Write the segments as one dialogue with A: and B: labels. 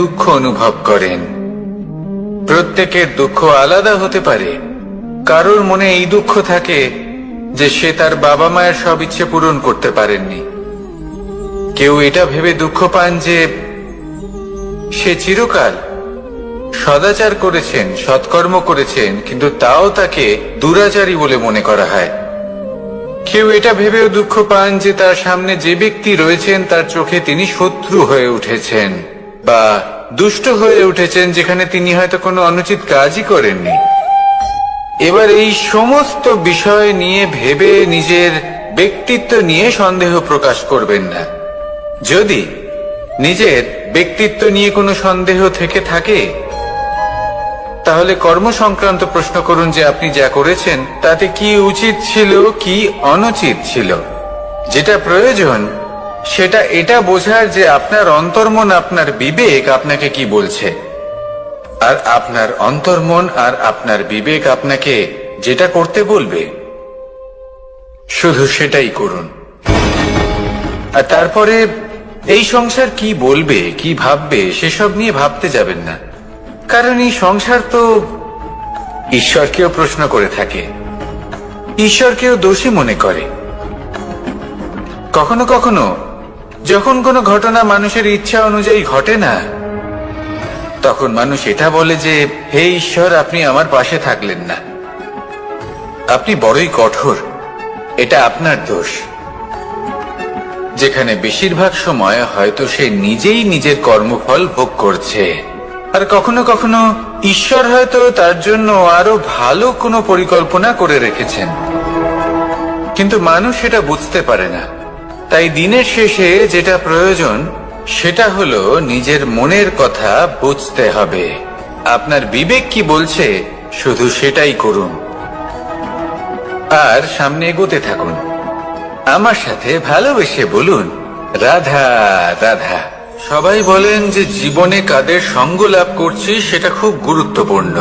A: দুঃখ অনুভব করেন। প্রত্যেকের দুঃখ আলাদা হতে পারে। কারোর মনে এই দুঃখ থাকে যে সে তার বাবা মায়ের সব ইচ্ছে পূরণ করতে পারেননি। কেউ এটা ভেবে দুঃখ পান যে সে চিরকাল সদাচার করেছেন, সৎকর্ম করেছেন, কিন্তু তাও তাকে দুরাচারী বলে মনে করা হয়। কেউ এটা ভেবেও দুঃখ পান যে তার সামনে যে ব্যক্তি রয়েছেন তার চোখে তিনি শত্রু হয়ে উঠেছেন বা দুষ্ট হয়ে উঠেছেন, যেখানে তিনি হয়তো কোনো অনুচিত কাজই করেননি। এবার এই সমস্ত বিষয় নিয়ে ভেবে নিজের ব্যক্তিত্ব নিয়ে সন্দেহ প্রকাশ করবেন না। যদি নিজের ব্যক্তিত্ব নিয়ে কোনো সন্দেহ থেকে থাকে, তাহলে কর্ম সংক্রান্ত প্রশ্ন করুন যে আপনি যা করেছেন তাতে কি উচিত ছিল, কি অনুচিত ছিল। যেটা প্রয়োজন সেটা এটা বোঝার যে আপনার অন্তর্মন, আপনার বিবেক আপনাকে কি বলছে, আর আপনার অন্তর্মন আর আপনার বিবেক আপনাকে যেটা করতে বলবে শুধু সেটাই করুন। আর তারপরে এই সংসার কি বলবে, কি ভাববে সেসব নিয়ে ভাবতে যাবেন না। কারণ এই সংসার তো ঈশ্বরকেও প্রশ্ন করে থাকে, ঈশ্বরকেও দোষী মনে করে। কখনো কখনো যখন কোনো ঘটনা মানুষের ইচ্ছা অনুযায়ী ঘটে না, তখন মানুষ এটা বলে যে হে ঈশ্বর, আপনি আমার পাশে থাকলেন না, আপনি বড়ই কঠোর, এটা আপনার দোষ। যেখানে বেশিরভাগ সময় হয়তো সে নিজেই নিজের কর্মফল ভোগ করছে। আর কখনো কখনো ঈশ্বর হয়তো তার জন্য আরো ভালো কোনো পরিকল্পনা করে রেখেছেন, কিন্তু মানুষ সেটা বুঝতে পারে না। তাই দিনের শেষে যেটা প্রয়োজন সেটা হলো নিজের মনের কথা বুঝতে হবে। আপনার বিবেক কি বলছে শুধু সেটাই করুন, আর সামনে এগোতে থাকুন। আমার সাথে ভালোবেসে বলুন, রাধা রাধা। সবাই বলেন যে জীবনে কাদের সঙ্গ লাভ করছি সেটা খুব গুরুত্বপূর্ণ।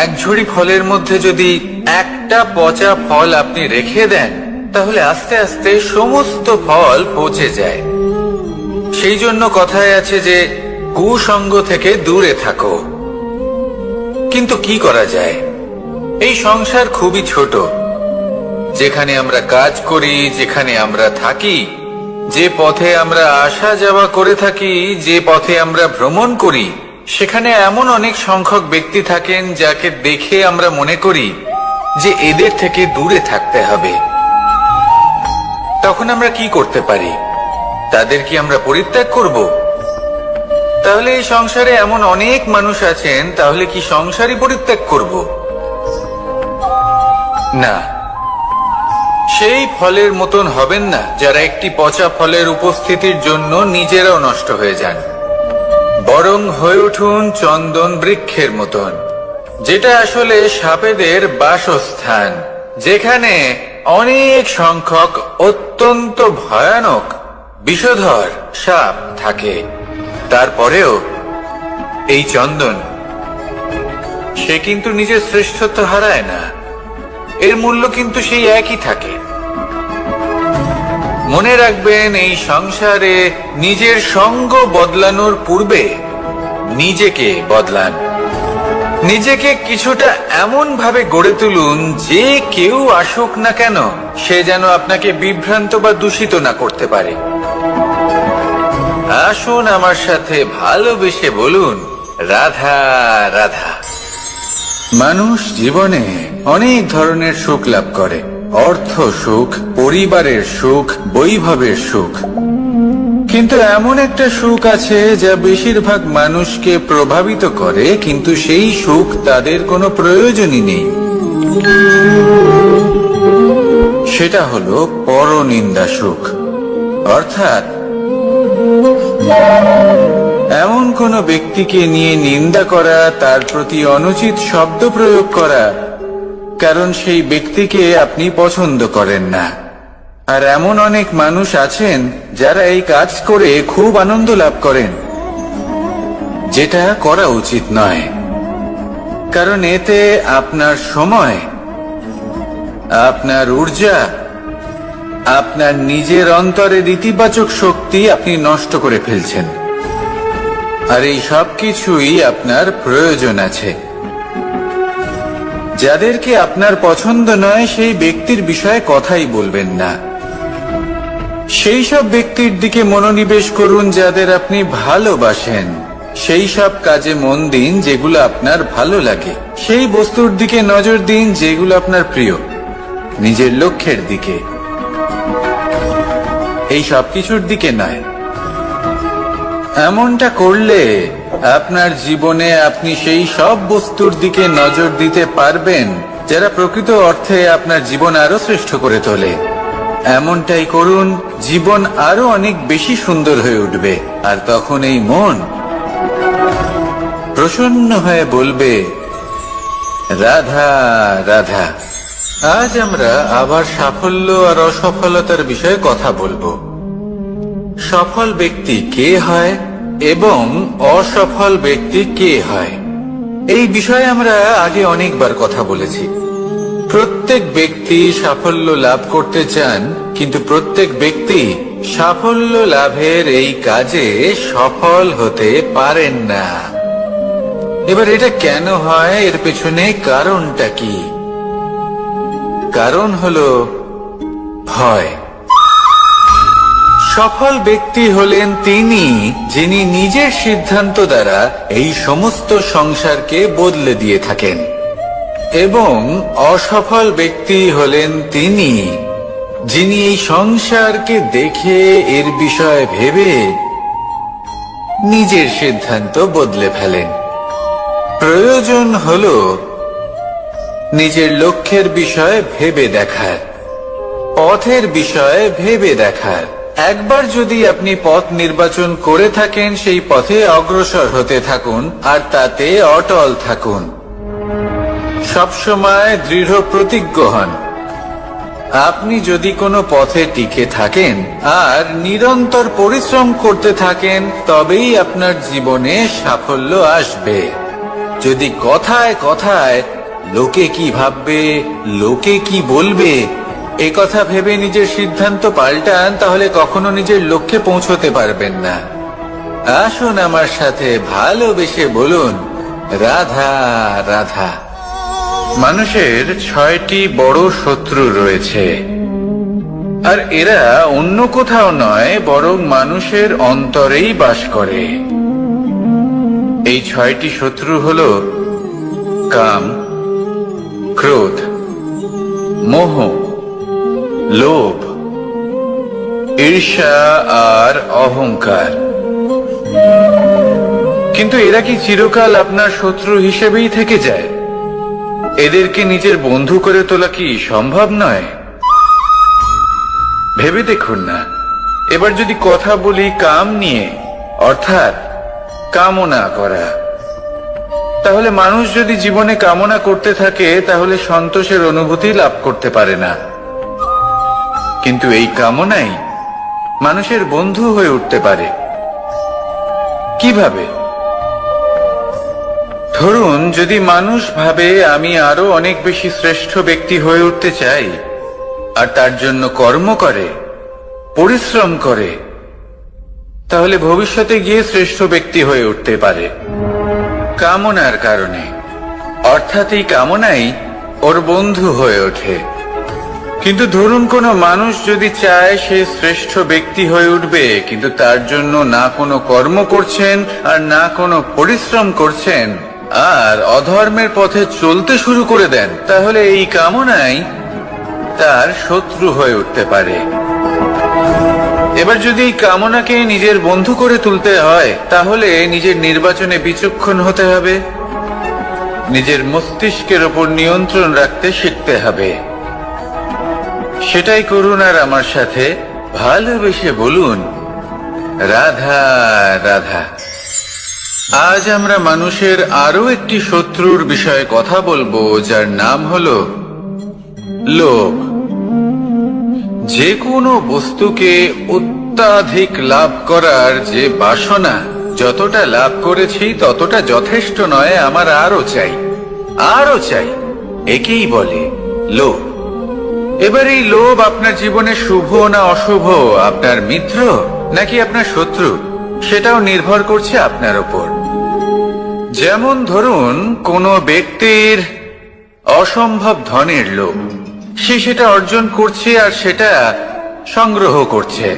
A: এক ঝুড়ি ফলের মধ্যে যদি একটা পচা ফল আপনি রেখে দেন, তাহলে আস্তে আস্তে সমস্ত ফল পচে যায়। সেই জন্য কথায় আছে যে কুসঙ্গ থেকে দূরে থাকো। কিন্তু কি করা যায়? এই সংসার খুবই ছোট। যেখানে আমরা কাজ করি, যেখানে আমরা থাকি, যে পথে আমরা আসা যাওয়া করে থাকি, যে পথে আমরা ভ্রমণ করি, সেখানে এমন অনেক সংখ্যক ব্যক্তি থাকেন যাকে দেখে আমরা মনে করি যে এদের থেকে দূরে থাকতে হবে। তখন আমরা কি করতে পারি? তাদের কি আমরা পরিত্যাগ করব? তাহলে এই সংসারে এমন অনেক মানুষ আছেন, তাহলে কি সংসারই পরিত্যাগ করব? না, সেই ফলের মতন হবেন না যারা একটি পচা ফলের উপস্থিতির জন্য নিজেরাও নষ্ট হয়ে যান। বরং হয়ে উঠুন চন্দন বৃক্ষের মতন, যেটা আসলে সাপেদের বাসস্থান, যেখানে অনেক সংখ্যক অত্যন্ত ভয়ানক বিষধর সাপ থাকে। তারপরেও এই চন্দন, সে কিন্তু নিজের শ্রেষ্ঠত্ব হারায় না, এর মূল্য কিন্তু সেই একই থাকে। মনে রাখবেন, এই সংসারে নিজের সঙ্গ বদলানোর পূর্বে নিজেকে বদলান। নিজেকে কিছুটা এমন ভাবে গড়ে তুলুন যে কেউ আসুক না কেন সে যেন আপনাকে বিভ্রান্ত বা দূষিত না করতে পারে। আসুন আমার সাথে ভালোবেসে বলুন, রাধা রাধা। মানুষ জীবনে অনেক ধরনের সুখ লাভ করে। অর্থ সুখ, পরিবারের সুখ, বৈভবের সুখ। কিন্তু এমন একটা সুখ আছে যা বেশিরভাগ মানুষকে প্রভাবিত করে, কিন্তু সেই সুখ তাদের কোনো প্রয়োজনই নেই। সেটা হলো পরনিন্দা সুখ। অর্থাৎ এমন কোন ব্যক্তিকে নিয়ে নিন্দা করা, তার প্রতি অনুচিত শব্দ প্রয়োগ করা, কারণ সেই ব্যক্তিকে আপনি পছন্দ করেন না। আর এমন অনেক মানুষ আছেন যারা এই কাজ করে খুব আনন্দ লাভ করেন, যেটা করা উচিত নয়। কারণ এতে আপনার সময়, আপনার ঊর্জা, আপনার নিজের অন্তরের ইতিবাচক শক্তি আপনি নষ্ট করে ফেলছেন। আর এই সব কিছুই আপনার প্রয়োজন আছে। যাদেরকে আপনার পছন্দ নয় সেই ব্যক্তির বিষয়ে কথাই বলবেন না। সেই সব ব্যক্তির দিকে মনোনিবেশ করুন যাদের আপনি ভালোবাসেন। সেই সব কাজে মন দিন যেগুলো আপনার ভালো লাগে। সেই বস্তুর দিকে নজর দিন যেগুলো আপনার প্রিয়, নিজের লক্ষ্যের দিকে, এই সব কিছুর দিকে নয়। এমনটা করলে আপনার জীবনে আপনি সেই সব বস্তুর দিকে নজর দিতে পারবেন যারা প্রকৃত অর্থে আপনার জীবন আরো শ্রেষ্ঠ করে তোলে। এমনটাই করুন, জীবন আরো অনেক বেশি সুন্দর হয়ে উঠবে। আর তখন এই মন প্রসন্ন হয়ে বলবে, রাধা রাধা। আজ আমরা আবার সাফল্য আর অসফলতার বিষয়ে কথা বলবো। সফল ব্যক্তি কে হয় এবং অসফল ব্যক্তি কে হয়, এই বিষয়ে আমরা আগে অনেকবার কথা বলেছি। প্রত্যেক ব্যক্তি সাফল্য লাভ করতে চান, কিন্তু প্রত্যেক ব্যক্তি সাফল্য লাভের এই কাজে সফল হতে পারেন না। এবার এটা কেন হয়, এর পেছনে কারণটা কি? কারণ হলো ভয়। সফল ব্যক্তি হলেন তিনি যিনি নিজের সিদ্ধান্ত দ্বারা এই সমস্ত সংসারকে বদলে দিয়ে থাকেন, এবং অসফল ব্যক্তি হলেন তিনি যিনি এই সংসারকে দেখে এর বিষয়ে ভেবে নিজের সিদ্ধান্ত বদলে ফেলেন। প্রয়োজন হলো নিজের লক্ষ্যের বিষয়ে ভেবে দেখার, পথের বিষয়ে ভেবে দেখার। একবার যদি আপনি পথ নির্বাচন করে থাকেন, সেই পথে অগ্রসর হতে থাকুন আর তাতে অটল থাকুন। সবসময় দৃঢ় প্রতিজ্ঞ হন। আপনি যদি কোনো পথে টিকে থাকেন আর নিরন্তর পরিশ্রম করতে থাকেন, তবেই আপনার জীবনে সাফল্য আসবে। যদি কথায় কথায় লোকে কি ভাববে, লোকে কি বলবে, এ কথা ভেবে নিজের সিদ্ধান্ত পাল্টান, তাহলে কখনো নিজের লক্ষ্যে পৌঁছতে পারবেন না। আসুন আমার সাথে ভালোবেসে বলুন, রাধা রাধা। মানুষের 6টি বড় শত্রু রয়েছে, আর এরা অন্য কোথাও নয়, বরং মানুষের অন্তরেই বাস করে। এই 6টি শত্রু হলো কাম, ক্রোধ, মোহ, লোভ, ঈর্ষা আর অহংকার। কিন্তু এরা কি চিরকাল আপনার শত্রু হিসেবেই থেকে যায়? এদেরকে নিজের বন্ধু করে তোলা কি সম্ভব নয়? ভেবে দেখুন না। এবার যদি কথা বলি কাম নিয়ে, অর্থাৎ কামনা করা, তাহলে মানুষ যদি জীবনে কামনা করতে থাকে তাহলে সন্তোষের অনুভূতি লাভ করতে পারে না। কিন্তু এই কামনাই মানুষের বন্ধু হয়ে উঠতে পারে। কিভাবে? ধরুন, যদি মানুষ ভাবে আমি আরো অনেক বেশি শ্রেষ্ঠ ব্যক্তি হয়ে উঠতে চাই, আর তার জন্য কর্ম করে, পরিশ্রম করে, তাহলে ভবিষ্যতে গিয়ে শ্রেষ্ঠ ব্যক্তি হয়ে উঠতে পারে কামনার কারণে। অর্থাৎ এই কামনাই ওর বন্ধু হয়ে ওঠে। কিন্তু ধরুন কোনো মানুষ যদি চায় সে শ্রেষ্ঠ ব্যক্তি হয়ে উঠবে, কিন্তু তার জন্য না কোনো কর্ম করছেন আর না কোনো পরিশ্রম করছেন, আর অধর্মের পথে চলতে শুরু করে দেন, তাহলে এই কামনাই তার শত্রু হয়ে উঠতে পারে। এবার যদি এই কামনাকে নিজের বন্ধু করে তুলতে হয়, তাহলে নিজের নির্বাচনে বিচক্ষণ হতে হবে, নিজের মস্তিষ্কের ওপর নিয়ন্ত্রণ রাখতে শিখতে হবে। সেটাই করুন আর আমার সাথে ভালোবেসে বলুন, রাধা রাধা। আজ আমরা মানুষের আরো একটি শত্রুর বিষয়ে কথা বলবো, যার নাম হলো লোভ। যে কোনো বস্তুকে অত্যাধিক লাভ করার যে বাসনা, যতটা লাভ করেছি ততটা যথেষ্ট নয়, আমার আরো চাই, আরো চাই, একেই বলে লোভ। এবার এই লোভ আপনার জীবনে শুভ না অশুভ, আপনার মিত্র নাকি আপনার শত্রু, সেটাও নির্ভর করছে আপনার উপর। যেমন ধরুন, কোনো ব্যক্তির অসম্ভব ধনের লোভ, সে সেটা অর্জন করছে আর সেটা সংগ্রহ করছে,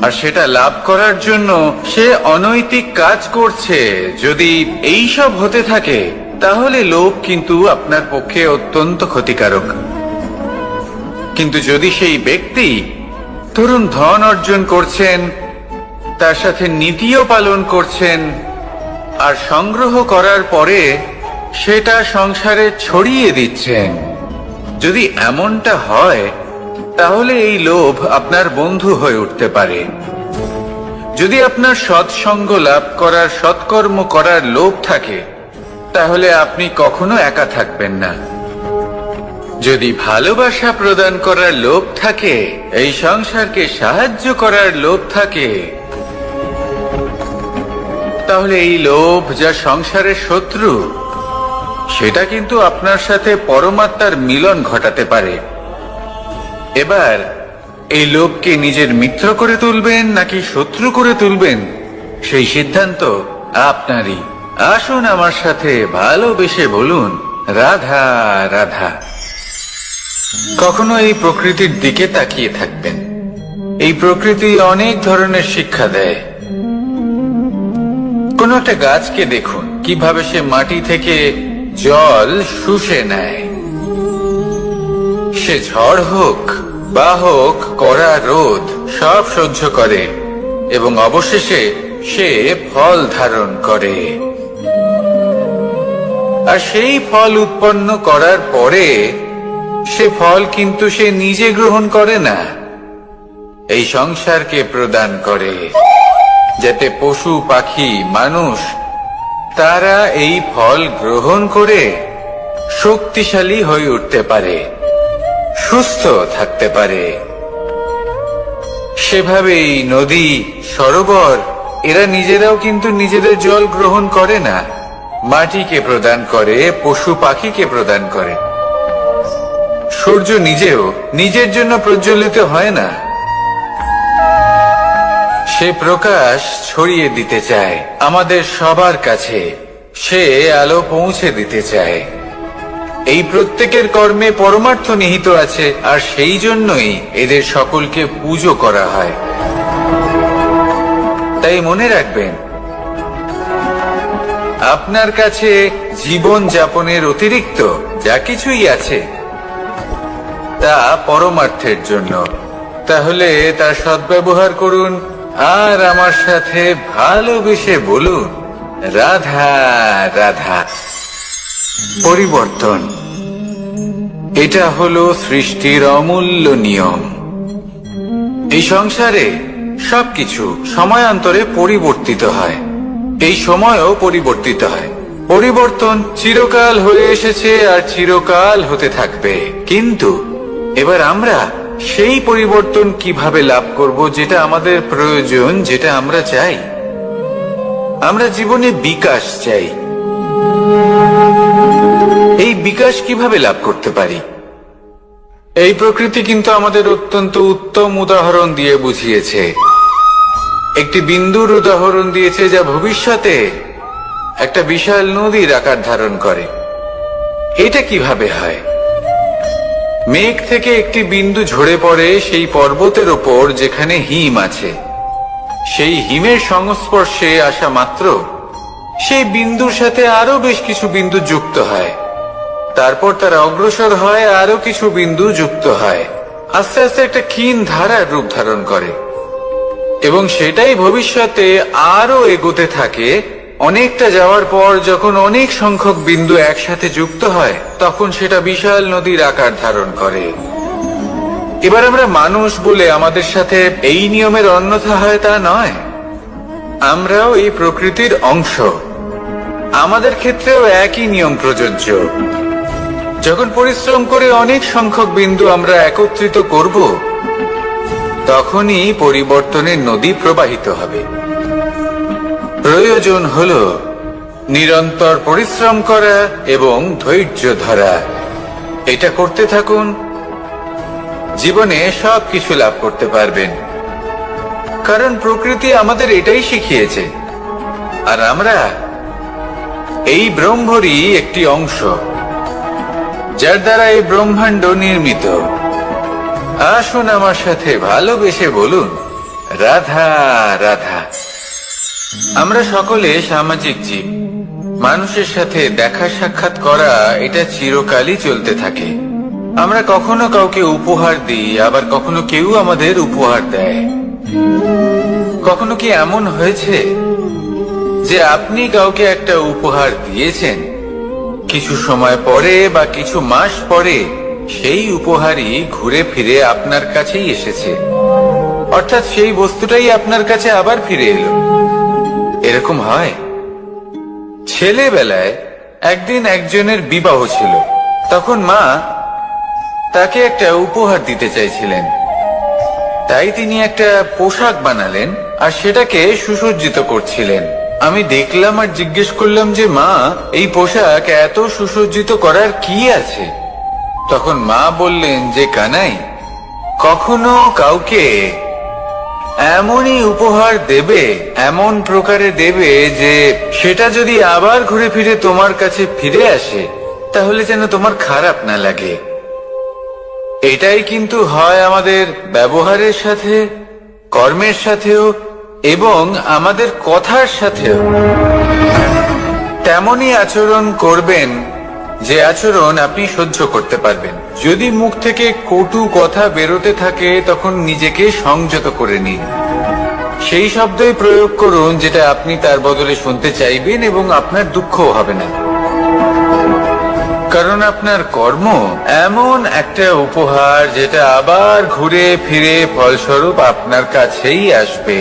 A: আর সেটা লাভ করার জন্য সে অনৈতিক কাজ করছে। যদি এই সব হতে থাকে তাহলে লোভ কিন্তু আপনার পক্ষে অত্যন্ত ক্ষতিকারক। কিন্তু যদি সেই ব্যক্তি ধরুন ধন অর্জন করছেন, তার সাথে নীতিও পালন করছেন, আর সংগ্রহ করার পরে সেটা সংসারে ছড়িয়ে দিচ্ছেন, যদি এমনটা হয় তাহলে এই লোভ আপনার বন্ধু হয়ে উঠতে পারে। যদি আপনার সৎসঙ্গ লাভ করার, সৎকর্ম করার লোভ থাকে, তাহলে আপনি কখনো একা থাকবেন না। যদি ভালোবাসা প্রদান করার লোভ থাকে, এই সংসারকে সাহায্য করার লোভ থাকে, তাহলে এই লোভ, যা সংসারের শত্রু, সেটা কিন্তু আপনার সাথে পরমাত্মার মিলন ঘটাতে পারে। এবার এই লোভকে নিজের মিত্র করে তুলবেন নাকি শত্রু করে তুলবেন, সেই সিদ্ধান্ত আপনারই। আসুন আমার সাথে ভালোবেসে বলুন, রাধা রাধা। কখনো এই প্রকৃতির দিকে তাকিয়ে থাকবেন। এই প্রকৃতি অনেক ধরনের শিক্ষা দেয়। কোন একটা গাছকে দেখুন, কিভাবে সে মাটি থেকে জল শুষে নেয়। সে ঝড় হোক বা হোক কড়া রোদ, সব সহ্য করে এবং অবশেষে সে ফল ধারণ করে। আর সেই ফল উৎপন্ন করার পরে সে ফল কিন্তু সে নিজে গ্রহণ করে না, এই সংসারকে প্রদান করে, যাতে পশু পাখি মানুষ তারা এই ফল গ্রহণ করে শক্তিশালী হয়ে উঠতে পারে, সুস্থ থাকতে পারে। সেভাবেই নদী, সরোবর, এরা নিজেরাও কিন্তু নিজেদের জল গ্রহণ করে না, মাটিকে প্রদান করে, পশু পাখিকে প্রদান করে। সূর্য নিজেও নিজের জন্য প্রজ্বলিত হয় না, সে প্রকাশ ছড়িয়ে দিতে চায় আমাদের সবার কাছে, সে আলো পৌঁছে দিতে চায়। এই প্রত্যেকের কর্মে পরমার্থ নিহিত আছে, আর সেই জন্যই এদের সকলকে পুজো করা হয়। তাই মনে রাখবেন, আপনার কাছে জীবন যাপনের অতিরিক্ত যা কিছুই আছে তা পরমার্থের জন্য। তাহলে তার সদ্ব্যবহার করুন আর আমার সাথে ভালোবেসে বলুন, রাধা রাধা। পরিবর্তন, এটা হলো সৃষ্টির অমূল্য নিয়ম। এই সংসারে সবকিছু সময়ান্তরে পরিবর্তিত হয়, এই সময়ও পরিবর্তিত হয়। পরিবর্তন চিরকাল হয়ে এসেছে আর চিরকাল হতে থাকবে। কিন্তু এবার আমরা সেই পরিবর্তন কিভাবে লাভ করব, যেটা আমাদের প্রয়োজন, যেটা আমরা চাই? আমরা জীবনে বিকাশ চাই। এই বিকাশ কিভাবে লাভ করতে পারি? এই প্রকৃতি কিন্তু আমাদের অত্যন্ত উত্তম উদাহরণ দিয়ে বুঝিয়েছে। একটি বিন্দুর উদাহরণ দিয়েছে, যা ভবিষ্যতে একটা বিশাল নদীর আকার ধারণ করে। এটা কিভাবে হয়? মেঘ থেকে একটি বিন্দু ঝরে পড়ে সেই পর্বতের ওপর যেখানে হিম আছে। সেই হিমের সংস্পর্শে আসা মাত্র সেই বিন্দুর সাথে আরো বেশ কিছু বিন্দু যুক্ত হয়। তারপর তারা অগ্রসর হয়, আরো কিছু বিন্দু যুক্ত হয়, আস্তে আস্তে একটা ক্ষীণ ধারার রূপ ধারণ করে, এবং সেটাই ভবিষ্যতে আরো এগোতে থাকে। অনেকটা যাওয়ার পর যখন অনেক সংখ্যক বিন্দু একসাথে যুক্ত হয়, তখন সেটা বিশাল নদীর আকার ধারণ করে। এবার আমরা মানুষ বলে আমাদের সাথে এই নিয়মের অন্যথা হয় তা নয়। আমরাও এই প্রকৃতির অংশ, আমাদের ক্ষেত্রেও একই নিয়ম প্রযোজ্য। যখন পরিশ্রম করে অনেক সংখ্যক বিন্দু আমরা একত্রিত করব, তখনই পরিবর্তনের নদী প্রবাহিত হবে। প্রয়োজন হলো নিরন্তর পরিশ্রম করা এবং ধৈর্য ধরা। এটা করতে থাকুন, জীবনে সবকিছু লাভ করতে পারবেন। কারণ প্রকৃতি আমাদের এটাই শিখিয়েছে, আর আমরা এই ব্রহ্মরই একটি অংশ, যার দ্বারা এই ব্রহ্মাণ্ড নির্মিত। আসুন আমার সাথে ভালোবেসে বলুন, রাধা রাধা। আমরা সকলে সামাজিক জীব। মানুষের সাথে দেখা সাক্ষাৎ করা এটা চিরকালই চলতে থাকে। আমরা কখনো কাউকে উপহার দিই, আবার কখনো কেউ আমাদের উপহার দেয়। কখনো কি এমন হয়েছে যে আপনি কাউকে একটা উপহার দিয়েছেন, কিছু সময় পরে বা কিছু মাস পরে সেই উপহারই ঘুরে ফিরে আপনার কাছেই এসেছে, অর্থাৎ সেই বস্তুটাই আপনার কাছে আবার ফিরে এলো? এরকম হয়। ছেলেবেলায় একদিন একজনের বিবাহ ছিল, তখন মা তাকে একটা উপহার দিতে চাইছিলেন। তাই তিনি একটা পোশাক বানালেন আর সেটাকে সুসজ্জিত করছিলেন। আমি দেখলাম আর জিজ্ঞেস করলাম যে, মা, এই পোশাক এত সুসজ্জিত করার কি আছে? তখন মা বললেন যে, কানাই, কখনো কাউকে এমনই উপহার দেবে, এমন প্রকারে দেবে যে সেটা যদি আবার ঘুরে ফিরে তোমার কাছে ফিরে আসে, তাহলে যেন তোমার খারাপ না লাগে। এটাই কিন্তু হয় আমাদের ব্যবহারের সাথে, কর্মের সাথেও এবং আমাদের কথার সাথেও। তেমনই আচরণ করবেন যে আচরণ আপনি সহ্য করতে পারবেন। যদি মুখ থেকে কটু কথা বেরোতে থাকে, তখন নিজেকে সংযত করে নিন। সেই শব্দই প্রয়োগ করুন যেটা আপনি তার বদলে শুনতে চাইবেন, এবং আপনার দুঃখও হবে না। কারণ আপনার কর্ম এমন একটা উপহার যেটা আবার ঘুরে ফিরে ফলস্বরূপ আপনার কাছেই আসবে।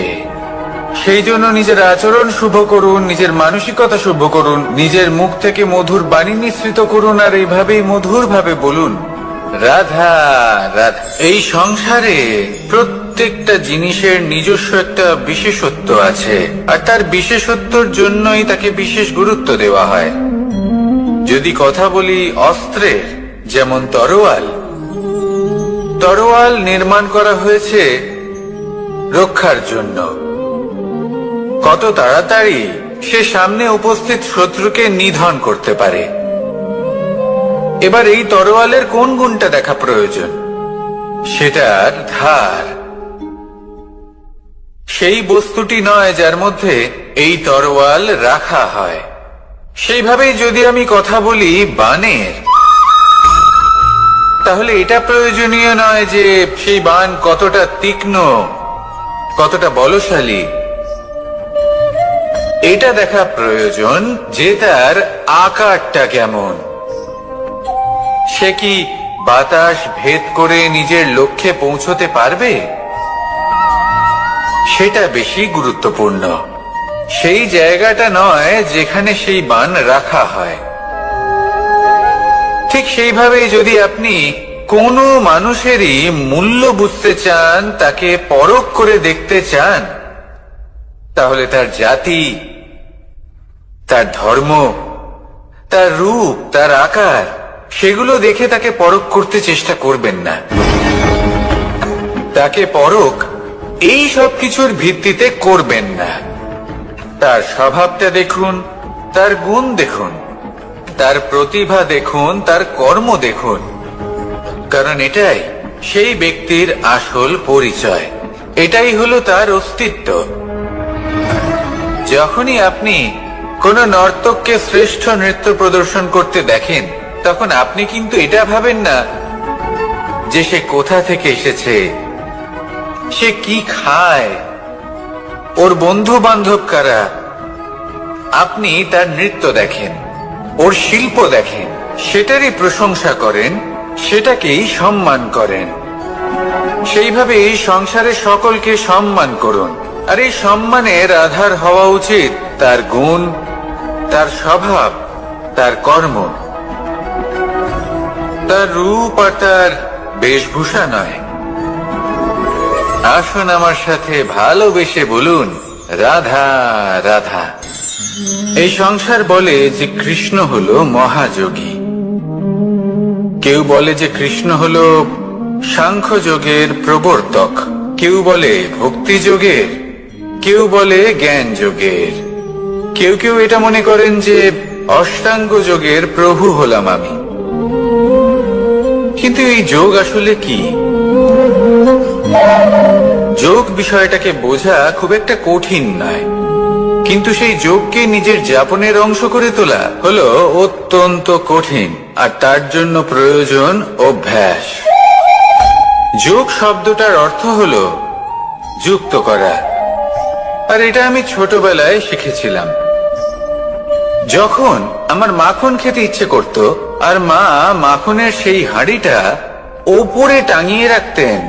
A: সেই জন্য নিজের আচরণ শুভ করুন, নিজের মানসিকতা শুভ করুন, নিজের মুখ থেকে মধুর বাণী নিঃসৃত করুন, আর এইভাবেই মধুর ভাবে বলুন, রাধা রাধা। এই সংসারে প্রত্যেকটা জিনিসের নিজস্ব একটা বিশেষত্ব আছে, আর তার বিশেষত্বর জন্যই তাকে বিশেষ গুরুত্ব দেওয়া হয়। যদি কথা বলি অস্ত্রের, যেমন তরোয়াল। তরোয়াল নির্মাণ করা হয়েছে রক্ষার জন্য। কত তাড়াতাড়ি সে সামনে উপস্থিত শত্রুকে নিধন করতে পারে। এবার এই তরোয়ালের কোন গুণটা দেখা প্রয়োজন? সেটার ধার। সেই বস্তুটি নয় যার মধ্যে এই তরোয়াল রাখা হয়। সেইভাবেই যদি আমি কথা বলি বাণের, তাহলে এটা প্রয়োজনীয় নয় যে সেই বাণ কতটা তীক্ষ্ণ, কতটা বলশালী। এটা দেখা প্রয়োজন যে তার আকারটা কেমন। সে কি বাতাস ভেদ করে নিজের লক্ষ্যে পৌঁছতে পারবে? সেটা বেশি গুরুত্বপূর্ণ। সেই জায়গাটা নয় যেখানে সেই বাণ রাখা হয়। ঠিক সেইভাবে যদি আপনি কোনো মানুষেরই মূল্য বুঝতে চান, তাকে পরখ করে দেখতে চান, তাহলে তার জাতি, তার ধর্ম, তার রূপ, তার আকার, সেগুলো দেখে তাকে পরখ করতে চেষ্টা করবেন না। তাকে পরখ এই সব কিছুর ভিত্তিতে করবেন না। তার স্বভাবটা দেখুন, তার গুণ দেখুন, তার প্রতিভা দেখুন, তার কর্ম দেখুন, কারণ এটাই সেই ব্যক্তির আসল পরিচয়। এটাই হলো তার অস্তিত্ব। যখনই আপনি কোন নর্তককে শ্রেষ্ঠ নৃত্য প্রদর্শন করতে দেখেন, তখন আপনি কিন্তু এটা ভাবেন না যে সে কোথা থেকে এসেছে, সে কি খায়, ওর বন্ধু বান্ধব কারা। আপনি তার নৃত্য দেখেন, ওর শিল্প দেখেন, সেটারই প্রশংসা করেন, সেটাকেই সম্মান করেন। সেইভাবে এই সংসারে সকলকে সম্মান করুন। আর এই সম্মানের আধার হওয়া উচিত তার গুণ, তার স্বভাব, তার কর্ম, তার রূপ আর তার বেশভূষা নয়। আসুন আমার সাথে ভালোবেসে বলুন, রাধা রাধা। এই সংসার বলে যে কৃষ্ণ হলো মহাযোগী। কেউ বলে যে কৃষ্ণ হলো সাংখ্যযোগের প্রবর্তক। কেউ বলে ভক্তি যোগের, কেউ বলে জ্ঞান যোগের, কেউ কেউ এটা মনে করেন যে অষ্টাঙ্গ যোগের প্রভু হলাম আমি। কিন্তু এই যোগ আসলে কি? যোগ বিষয়টাকে বোঝা খুব একটা কঠিন নয়, কিন্তু সেই যোগকে নিজের যাপনের অংশ করে তোলা হলো অত্যন্ত কঠিন, আর তার জন্য প্রয়োজন অভ্যাস। যোগ শব্দটার অর্থ হলো যুক্ত করা, আর এটা আমি ছোটবেলায় শিখেছিলাম। যখন আমার মাখন খেতে ইচ্ছে করত আর মা মাখনের সেই হাঁড়িটা ওপরে টাঙিয়ে রাখতেন,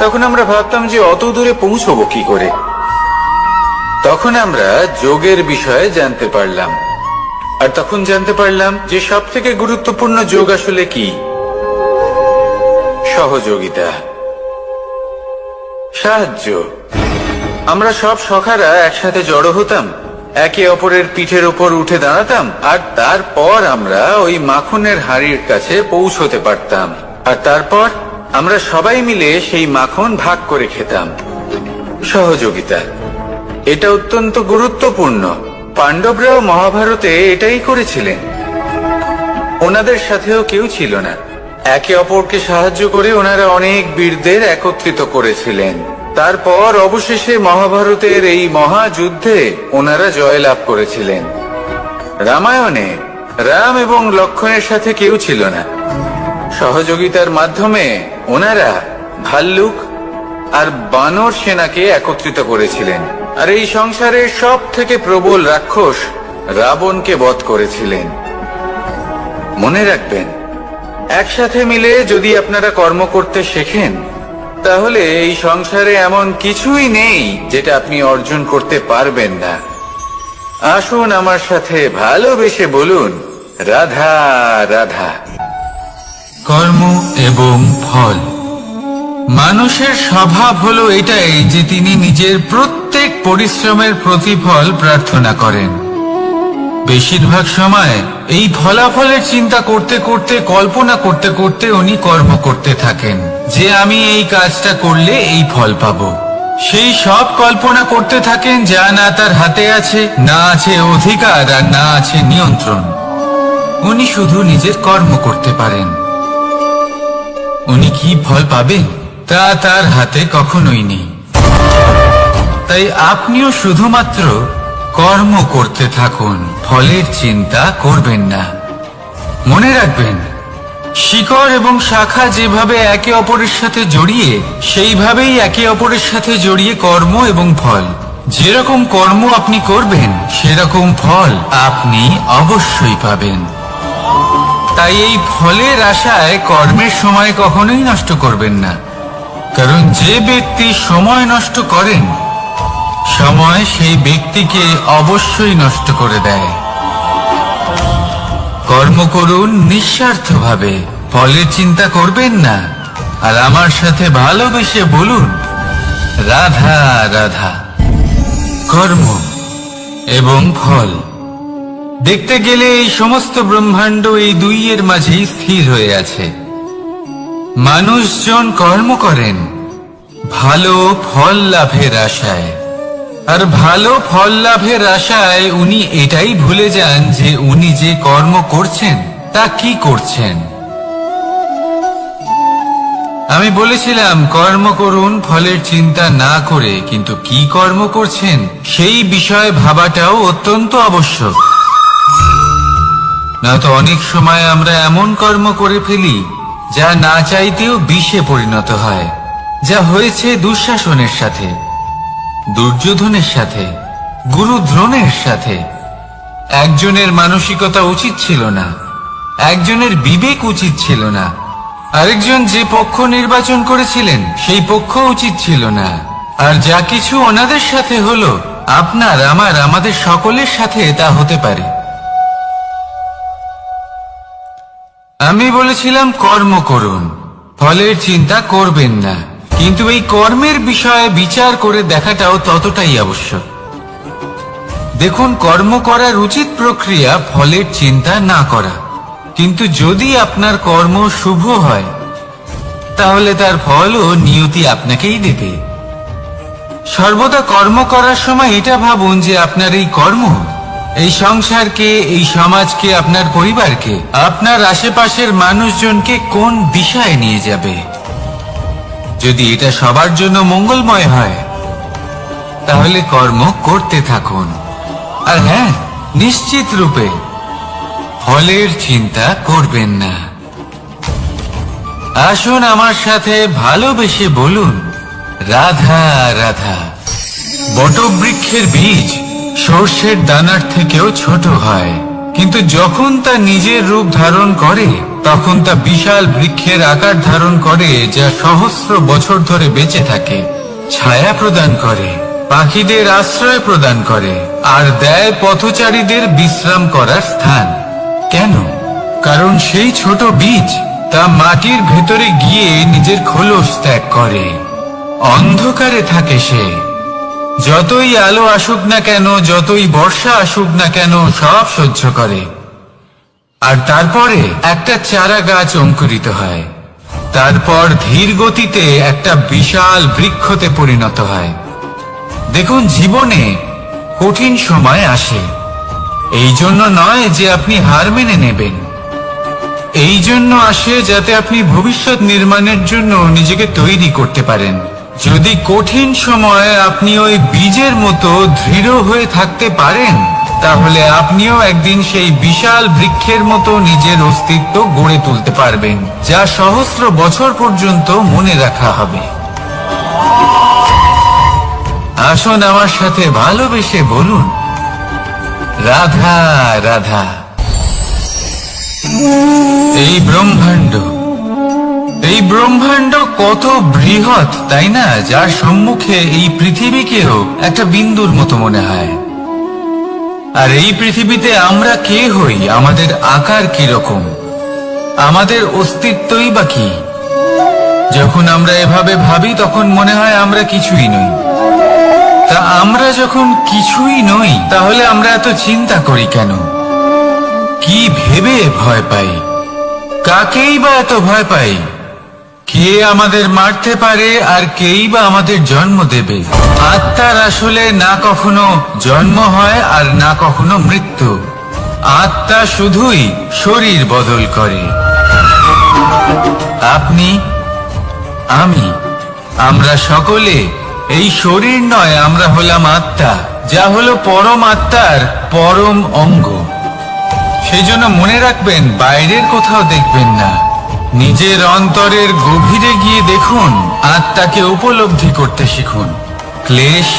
A: তখন আমরা ভাবতাম যে অত দূরে পৌঁছবো কি করে। তখন আমরা যোগের বিষয়ে জানতে পারলাম, আর তখন জানতে পারলাম যে সব থেকে গুরুত্বপূর্ণ যোগ আসলে কি? সহযোগিতা, সাহায্য। আমরা সব সখারা একসাথে জড়ো হতাম, একে অপরের পিঠের উপর উঠে দাঁড়াতাম, আর তারপর আমরা ওই মাখনের হাঁড়ির কাছে পৌঁছতে পারতাম, আর তারপর আমরা সবাই মিলে সেই মাখন ভাগ করে খেতাম। সহযোগিতা, এটা অত্যন্ত গুরুত্বপূর্ণ। পাণ্ডবরাও মহাভারতে এটাই করেছিলেন। ওনাদের সাথেও কেউ ছিল না, একে অপরকে সাহায্য করে ওনারা অনেক বীরদের একত্রিত করেছিলেন। তারপর অবশেষে মহাভারতের এই মহাযুদ্ধে ওনারা জয়লাভ করেছিলেন। রামায়ণে রাম এবং লক্ষ্মণের সাথে কেউ ছিল না। সহযোগিতার মাধ্যমে ওনারা ভাল্লুক আর বানর সেনাকে একত্রিত করেছিলেন, আর এই সংসারের সব থেকে প্রবল রাক্ষস রাবণকে বধ করেছিলেন। মনে রাখবেন, একসাথে মিলে যদি আপনারা কর্ম করতে শেখেন, তাহলে এই সংসারে এমন কিছুই নেই যেটা আপনি অর্জন করতে পারবেন না। আসুন আমার সাথে ভালোবেসে বলুন, রাধা রাধা। কর্ম এবং ফল। মানুষের স্বভাব হলো এটাই যে তিনি নিজের প্রত্যেক পরিশ্রমের প্রতিফল প্রার্থনা করেন। বেশিরভাগ সময় এই ফলাফলের চিন্তা করতে করতে, কল্পনা করতে করতে উনি কর্ম করতে থাকেন যে আমি এই কাজটা করলে এই ফল পাবো। সেই সব কল্পনা করতে থাকেন যা না তার হাতে আছে, না আছে অধিকার, আর না আছে নিয়ন্ত্রণ। উনি শুধু নিজের কর্ম করতে পারেন। উনি কি ফল পাবেন তা তার হাতে কখনোই নেই। তাই আপনিও শুধুমাত্র কর্ম করতে থাকুন, ফলের চিন্তা করবেন না। মনে রাখবেন, শিকড় এবং শাখা যেভাবে একে অপরের সাথে জড়িয়ে, সেইভাবেই একে অপরের সাথে জড়িয়ে কর্ম এবং ফল। যেরকম কর্ম আপনি করবেন, সেরকম ফল আপনি অবশ্যই পাবেন। তাই এই ফলের আশায় কর্মের সময় কখনোই নষ্ট করবেন না, কারণ যে ব্যক্তি সময় নষ্ট করেন, সময় সেই ব্যক্তিকে অবশ্যই নষ্ট করে দেয়। কর্ম করুন নিঃস্বার্থভাবে, ফলের চিন্তা করবেন না, আর আমার সাথে ভালোবেসে বলুন, রাধা রাধা। কর্ম এবং ফল। দেখতে গেলে এই সমস্ত ব্রহ্মাণ্ড এই দুইয়ের মাঝেই স্থির হয়ে আছে। মানুষজন কর্ম করেন ভালো ফল লাভের আশায়, আর ভালো ফল লাভের আশায় উনি এটাই ভুলে যান যে উনি যে কর্ম করছেন তা কি করছেন। আমি বলেছিলাম কর্ম করুন ফলের চিন্তা না করে, কিন্তু কি কর্ম করছেন সেই বিষয়ে ভাবাটাও অত্যন্ত আবশ্যক। নয়তো অনেক সময় আমরা এমন কর্ম করে ফেলি যা না চাইতেও বিষে পরিণত হয়, যা হয়েছে দুঃশাসনের সাথে, দুর্যোধনের সাথে, গুরু দ্রোণের সাথে। একজনের মানসিকতা উচিত ছিল না, একজনের বিবেক উচিত ছিল না, আরেকজন যে পক্ষ নির্বাচন করেছিলেন সেই পক্ষ উচিত ছিল না। আর যা কিছু ওনাদের সাথে হলো, আপনার, আমার, আমাদের সকলের সাথে তা হতে পারে। আমি বলেছিলাম কর্ম করুন, ফলের চিন্তা করবেন না, কিন্তু এই কর্মের বিষয়ে বিচার করে দেখাটাও ততটাই আবশ্যক। দেখুন, কর্ম করার উচিত প্রক্রিয়া ফলের চিন্তা না করা, কিন্তু যদি আপনার কর্ম শুভ হয়, তাহলে তার ফলও নিয়তি আপনাকেই দেবে। সর্বদা কর্ম করার সময় এটা ভাবুন যে আপনার এই কর্ম এই সংসারকে, এই সমাজকে, আপনার পরিবারকে, আপনার আশেপাশের মানুষজনকে কোন দিশায় নিয়ে যাবে। যদি এটা সবার জন্য মঙ্গলময় হয় তাহলে কর্ম করতে থাকুন। আর হ্যাঁ, নিশ্চিত রূপে ফলের চিন্তা করবেন না। আসুন আমার সাথে ভালোবেসে বলুন, রাধা রাধা। বটবৃক্ষের বীজ সর্ষের দানার থেকেও ছোট হয়, কিন্তু যখন তা নিজের রূপ ধারণ করে তখন তা বিশাল বৃক্ষের আকার ধারণ করে, যা সহস্র বছর ধরে বেঁচে থাকে, ছায়া প্রদান করে, পাখিদের আশ্রয় প্রদান করে, আর দেয় পথচারীদের বিশ্রাম করার স্থান। কেন? কারণ সেই ছোট বীজ তা মাটির ভেতরে গিয়ে নিজের খোলস ত্যাগ করে। অন্ধকারে থাকে সে, যতই আলো আসুক না কেন, যতই বর্ষা আসুক না কেন, সব সহ্য করে। আর তারপরে একটা চারা গাছ অঙ্কুরিত হয়, তারপর ধীর গতিতে একটা বিশাল বৃক্ষতে পরিণত হয়। দেখুন, জীবনে কঠিন সময় আসে, এই জন্য নয় যে আপনি হার মেনে নেবেন, এই জন্য আসে যাতে আপনি ভবিষ্যৎ নির্মাণের জন্য নিজেকে তৈরি করতে পারেন। যদি কঠিন সময়ে আপনি ওই বীজের মতো দৃঢ় হয়ে থাকতে পারেন, তাহলে আপনিও একদিন সেই বিশাল বৃক্ষের মতো নিজের অস্তিত্ব গড়ে তুলতে পারবেন, যা সহস্র বছর পর্যন্ত মনে রাখা হবে। আসুন আমার সাথে ভালোবেসে বলুন, রাধা রাধা। এই ব্রহ্মাণ্ড কত বৃহৎ, তাই না? যার সম্মুখে এই পৃথিবীকেও একটা বিন্দুর মতো মনে হয়। আর এই পৃথিবীতে আমরা কে হই, আমাদের আকার কিরকম, আমাদের অস্তিত্বই বা কি? যখন আমরা এভাবে ভাবি তখন মনে হয় আমরা কিছুই নই। তা আমরা যখন কিছুই নই, তাহলে আমরা এত চিন্তা করি কেন? কি ভেবে ভয় পাই? কাকেই বা এত ভয় পাই? কে আমাদের মারতে পারে আর কেই বা আমাদের জন্ম দেবে? আত্মার আসলে না কখনো জন্ম হয় আর না কখনো মৃত্যু। আত্মা শুধুই শরীর বদল করে। আপনি, আমি, আমরা সকলে এই শরীর নয়, আমরা হলাম আত্মা, যা হলো পরম আত্মার পরম অঙ্গ। সেই জন্য মনে রাখবেন, বাইরের কোথাও দেখবেন না, নিজের অন্তরের গভীরে গিয়ে দেখুন, আত্মাকে উপলব্ধি করতে শিখুন। ক্লেশ,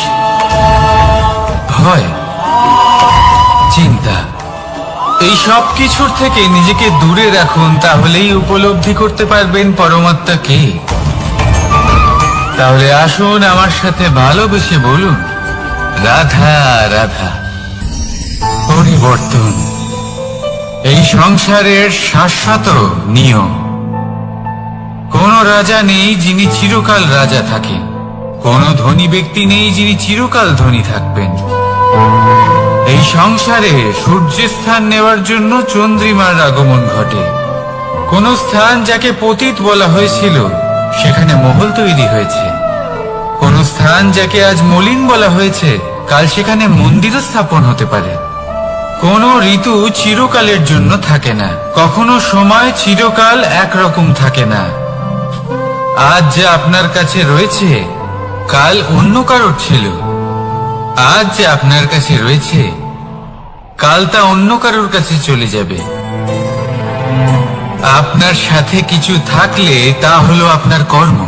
A: ভয়, চিন্তা, এই সব কিছুর থেকে নিজেকে দূরে রাখুন, তাহলেই উপলব্ধি করতে পারবেন পরমাত্মা কে। তাহলে আসুন আমার সাথে ভালোবেসে বলুন, রাধা রাধা। পরিবর্তন এই সংসারের শাশ্বত নিয়ম। কোন রাজা নেই যিনি চিরকাল রাজা থাকেন, কোন ধনী ব্যক্তি নেই যিনি চিরকাল ধনী থাকবেন। এই সংসারে সূর্যের স্থান নেওয়ার জন্য চন্দ্রিমার আগমন ঘটে। কোন স্থান যাকে পতিত বলা হয়েছিল, সেখানে মহল তৈরি হয়েছে। কোন স্থান যাকে আজ মলিন বলা হয়েছে, কাল সেখানে মন্দির স্থাপন হতে পারে। কোন ঋতু চিরকালের জন্য থাকে না, কখনো সময় চিরকাল একরকম থাকে না। আজ যা আপনার কাছে রয়েছে, কাল অন্য কারোর ছিল। আজ যে আপনার কাছে রয়েছে, কাল তা অন্য কারোর কাছে চলে যাবে। আপনার সাথে কিছু থাকলে তা হলো আপনার কর্ম,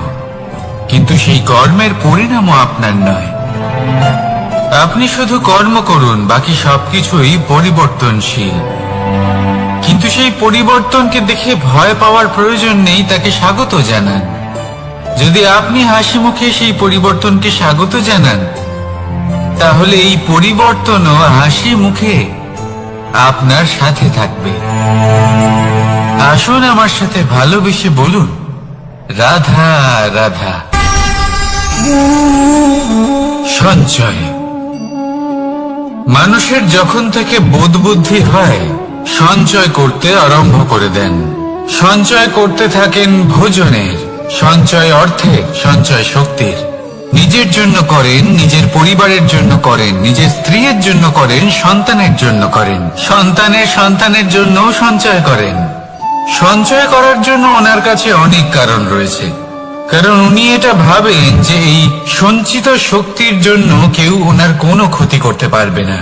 A: কিন্তু সেই কর্মের পরিণামও আপনার নয়। আপনি শুধু কর্ম করুন, বাকি সবকিছুই পরিবর্তনশীল। কিন্তু সেই পরিবর্তনকে দেখে ভয় পাওয়ার প্রয়োজন নেই, তাকে স্বাগত জানান। যদি আপনি হাসি মুখে সেই পরিবর্তনকে স্বাগত জানান, তাহলে এই পরিবর্তনও হাসি মুখে আপনার সাথে থাকবে। আসুন আমার সাথে ভালোবেসে বলুন, রাধা রাধা। সঞ্চয় মানুষের যখন থেকে বোধ বুদ্ধি হয়, সঞ্চয় করতে আরম্ভ করে দেন। সঞ্চয় করতে থাকেন ভোজনের, সঞ্চয় অর্থের, সঞ্চয় শক্তির। নিজের জন্য করেন, নিজের পরিবারের জন্য করেন, নিজের স্ত্রীর জন্য করেন, সন্তানের জন্য করেন, সন্তানের সন্তানের জন্য সঞ্চয় করেন। সঞ্চয় করার জন্য ওনার কাছে অনেক কারণ রয়েছে, কারণ উনি এটা ভাবেন যে এই সঞ্চিত শক্তির জন্য কেউ ওনার কোনো ক্ষতি করতে পারবে না।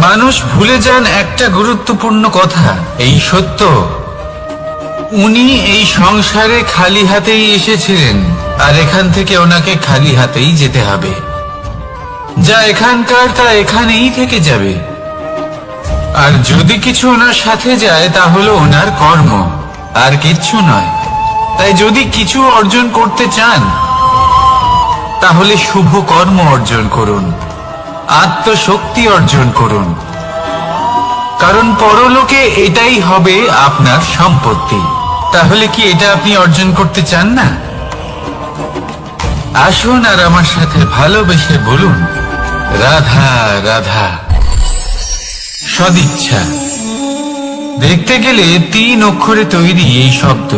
A: মানুষ ভুলে যান একটা গুরুত্বপূর্ণ কথা, এই সত্য, উনি এই সংসারে খালি হাতেই এসেছিলেন, আর এখান থেকে ওনাকে খালি হাতেই যেতে হবে। যা এখানকার তা এখানেই থেকে যাবে। আর যদি কিছু ওনার সাথে যায় তা হলো ওনার কর্ম, আর কিচ্ছু নয়। তাই যদি কিছু অর্জন করতে চান তাহলে শুভ কর্ম অর্জন করুন, আত্মশক্তি অর্জন করুন, কারণ পরলোকে এটাই হবে আপনার সম্পত্তি। তাহলে কি এটা আপনি অর্জন করতে চান না? আসুন আর আমার সাথে ভালোবেসে বলুন, রাধা রাধা। সদিচ্ছা। দেখতে গেলে 3 অক্ষরে তৈরি এই শব্দ,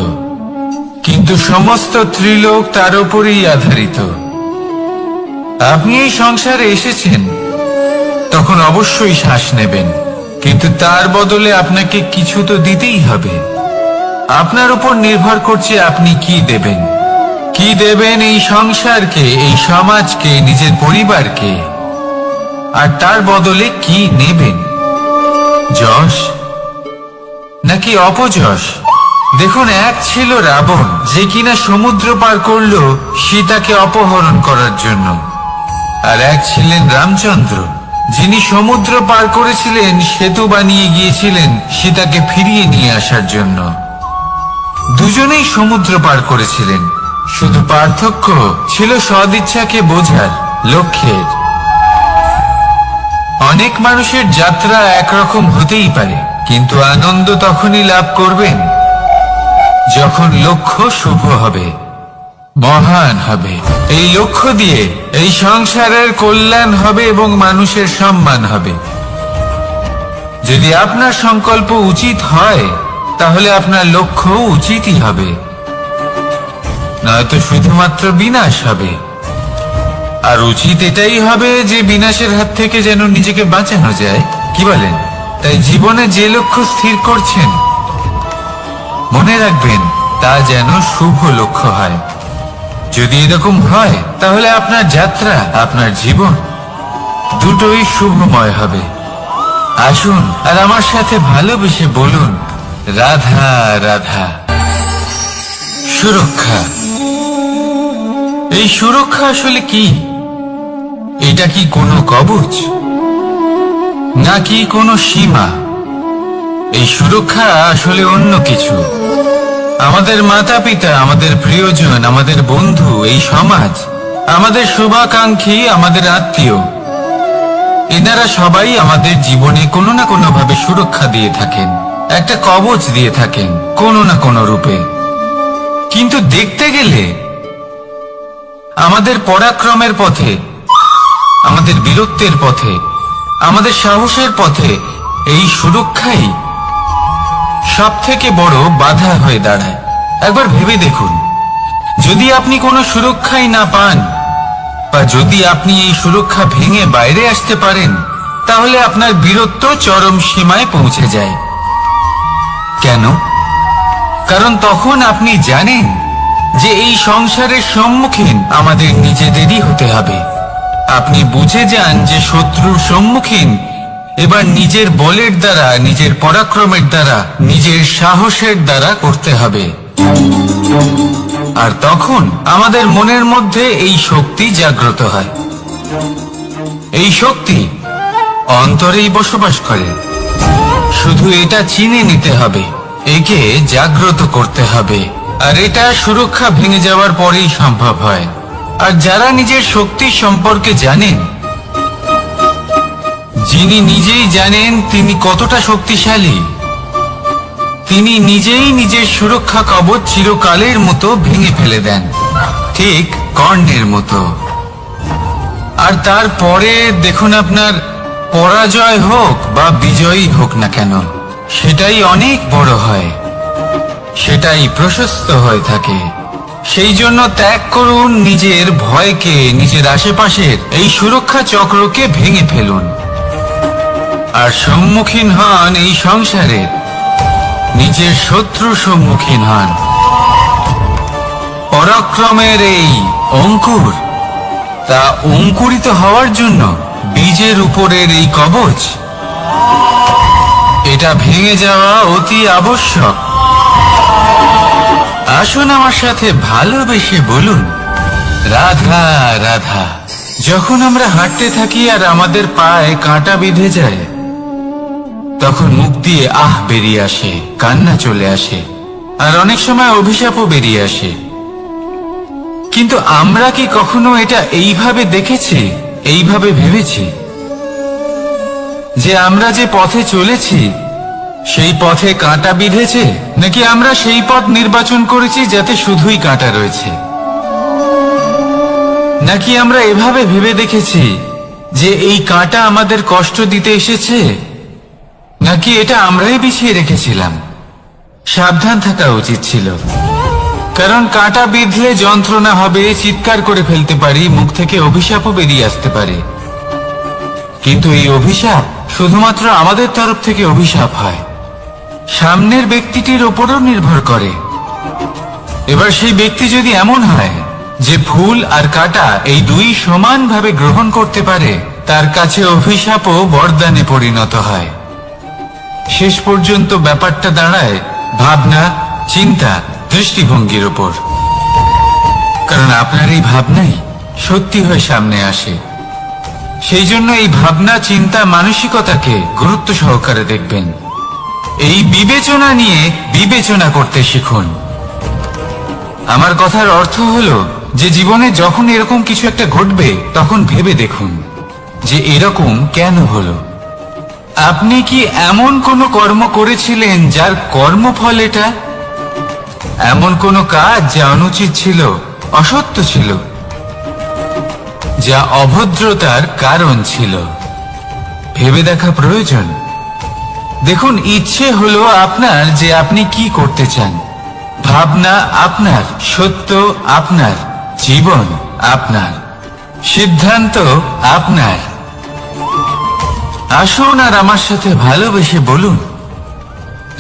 A: কিন্তু সমস্ত ত্রিলোক তার উপরেই আধারিত। আপনি এই সংসারে এসেছেন, তখন অবশ্যই শ্বাস নেবেন, কিন্তু তার বদলে আপনাকে কিছু তো দিতেই হবে। আপনার উপর নির্ভর করছে আপনি কি দেবেন। কি দেবেন এই সংসারকে, এই সমাজকে, নিজের পরিবারকে, আর তার বদলে কি নেবেন? যশ নাকি অপযশ? দেখুন, এক ছিল রাবণ, যে কিনা সমুদ্র পার করলো সীতাকে অপহরণ করার জন্য, আর এক ছিলেন রামচন্দ্র, যিনি সমুদ্র পার করেছিলেন, সেতু বানিয়ে গিয়েছিলেন সীতাকে ফিরিয়ে নিয়ে আসার জন্য। দুজনেই সমুদ্র পার করেছিলেন, শুধু পার্থক্য ছিল সদিচ্ছাকে বোঝার, লক্ষ্যের। অনেক মানুষের যাত্রা একরকম হতেই পারে, কিন্তু আনন্দ তখনই লাভ করবেন যখন লক্ষ্য শুভ হবে, মহান হবে। এই লক্ষ্য দিয়ে এই সংসারের কল্যাণ হবে এবং মানুষের সম্মান হবে। যদি আপনার সংকল্প উচিত হয় তাহলে আপনার লক্ষ্য উচিতই হবে, নয়তো শুধুমাত্র বিনাশ হবে। আর উচিত এটাই হবে যে বিনাশের হাত থেকে যেন নিজেকে বাঁচানো যায়, কি বলেন? তাই জীবনে যে লক্ষ্য স্থির করছেন, মনে রাখবেন তা যেন শুভ লক্ষ্য হয়। যদি এরকম হয় তাহলে আপনার যাত্রা, আপনার জীবন দুটোই শুভময় হবে। আসুন আর আমার সাথে ভালোবেসে বলুন, রাধা রাধা। সুরক্ষা। এই সুরক্ষা আসলে কি? এটা কি কোনো কবচ নাকি কোনো সীমা? এই সুরক্ষা আসলে অন্য কিছু। আমাদের মাতা পিতা, আমাদের প্রিয়জন, আমাদের বন্ধু, এই সমাজ, আমাদের শুভাকাঙ্ক্ষী, আমাদের আত্মীয়, এনারা সবাই আমাদের জীবনে কোনো না কোনো ভাবে সুরক্ষা দিয়ে থাকেন, একটা কবচ দিয়ে থাকেন কোনো না কোনো রূপে। কিন্তু দেখতে গেলে আমাদের পরাক্রমের পথে, আমাদের বীরত্বের পথে, আমাদের সাহসের পথে এই সুরক্ষাই সব থেকে বড় বাধা হয়ে দাঁড়ায়। একবার ভেবে দেখুন, যদি আপনি কোনো সুরক্ষাই না পান, বা যদি আপনি এই সুরক্ষা ভেঙে বাইরে আসতে পারেন, তাহলে আপনার বীরত্ব চরম সীমায় পৌঁছে যায়। কেন? কারণ তখন আপনি জানেন যে এই সংসারের সম্মুখীন আমাদের নিজেদেরই হতে হবে। আপনি বুঝে যান যে শত্রুর সম্মুখীন এবার নিজের বলের দ্বারা, নিজের পরাক্রমের দ্বারা, নিজের সাহসের দ্বারা করতে হবে। আর তখন আমাদের মনের মধ্যে এই শক্তি জাগ্রত হয়। এই শক্তি অন্তরেই বসবাস করে, শুধু এটা চিনে নিতে হবে, একে জাগ্রত করতে হবে। আর এটা সুরক্ষা ভেঙে যাওয়ার পরেই সম্ভব হয়। আর যারা নিজের শক্তি সম্পর্কে জানেন, যিনি নিজেই জানেন তিনি কতটা শক্তিশালী, তিনি নিজেই নিজের সুরক্ষা কবচ চিরকালের মতো ভেঙে ফেলে দেন, ঠিক কর্ণের মতো। আর তারপরে দেখুন, আপনার পরাজয় হোক বা বিজয়ী হোক না কেন, সেটাই অনেক বড় হয়। সেটাই প্রশস্ত হয়ে থাকে। সেই জন্য ত্যাগ করুন নিজের ভয়কে, নিজের আশেপাশের এই সুরক্ষা চক্রকে ভেঙে ফেলুন, আর সম্মুখীন হন এই সংসারের নিজের শত্রু সম্মুখীন হন। পরাক্রমের এই অঙ্কুর, তা অঙ্কুরিত হওয়ার জন্য বীজের উপরের এই কবচ, এটা ভেঙে যাওয়া অতি আবশ্যক। আসুন আমার সাথে ভালোবেসে বলুন, রাধা রাধা। যখন আমরা হাঁটতে থাকি আর আমাদের পায়ে কাঁটা বিঁধে যায়, তখন মুখ দিয়ে আহ বেরিয়ে আসে, কান্না চলে আসে, আর অনেক সময় অভিশাপও বেরিয়ে আসে। কিন্তু আমরা কি কখনো এটা এইভাবে দেখেছি, এইভাবে ভেবেছি যে আমরা যে পথে চলেছি সেই পথে কাঁটা বিঁধেছে, নাকি আমরা সেই পথ নির্বাচন করেছি যাতে শুধুই কাঁটা রয়েছে? নাকি আমরা এভাবে ভেবে দেখেছি যে এই কাঁটা আমাদের কষ্ট দিতে এসেছে, নাকি এটা আমরাই বিছিয়ে রেখেছিলাম? সাবধান থাকা উচিত ছিল, কারণ কাঁটা বিঁধলে যন্ত্রণা হবে, চিৎকার করে ফেলতে পারি, মুখ থেকে অভিশাপও বেরিয়ে আসতে পারে। কিন্তু এই অভিশাপ শুধুমাত্র আমাদের তরফ থেকে অভিশাপ হয়, সামনের ব্যক্তিটির উপরও নির্ভর করে। এবার সেই ব্যক্তি যদি এমন হয় যে ফুল আর কাঁটা এই দুই সমানভাবে গ্রহণ করতে পারে, তার কাছে অভিশাপও বরদানে পরিণত হয়। শেষ পর্যন্ত ব্যাপারটা দাঁড়ায় ভাবনা, চিন্তা, দৃষ্টিভঙ্গির উপর। কারণ আপনার এই ভাবনাই সত্যি হয়ে সামনে আসে। সেই জন্য এই ভাবনা, চিন্তা, মানসিকতাকে গুরুত্ব সহকারে দেখবেন। এই বিবেচনা নিয়ে বিবেচনা করতে শিখুন। আমার কথার অর্থ হলো যে জীবনে যখন এরকম কিছু একটা ঘটবে, তখন ভেবে দেখুন যে এরকম কেন হলো। আপনি কি এমন কোনো কর্ম করেছিলেন যার কর্মফল এটা? এমন কোনো কাজ যা অনুচিত ছিল, অসত্য ছিল, যা অভদ্রতার কারণ ছিল? ভেবে দেখা প্রয়োজন। দেখুন, ইচ্ছে হলো আপনার যে আপনি কি করতে চান, ভাবনা আপনার, সত্য আপনার, জীবন আপনার, সিদ্ধান্ত আপনার। আসুন আর আমার সাথে ভালোবেসে বলুন,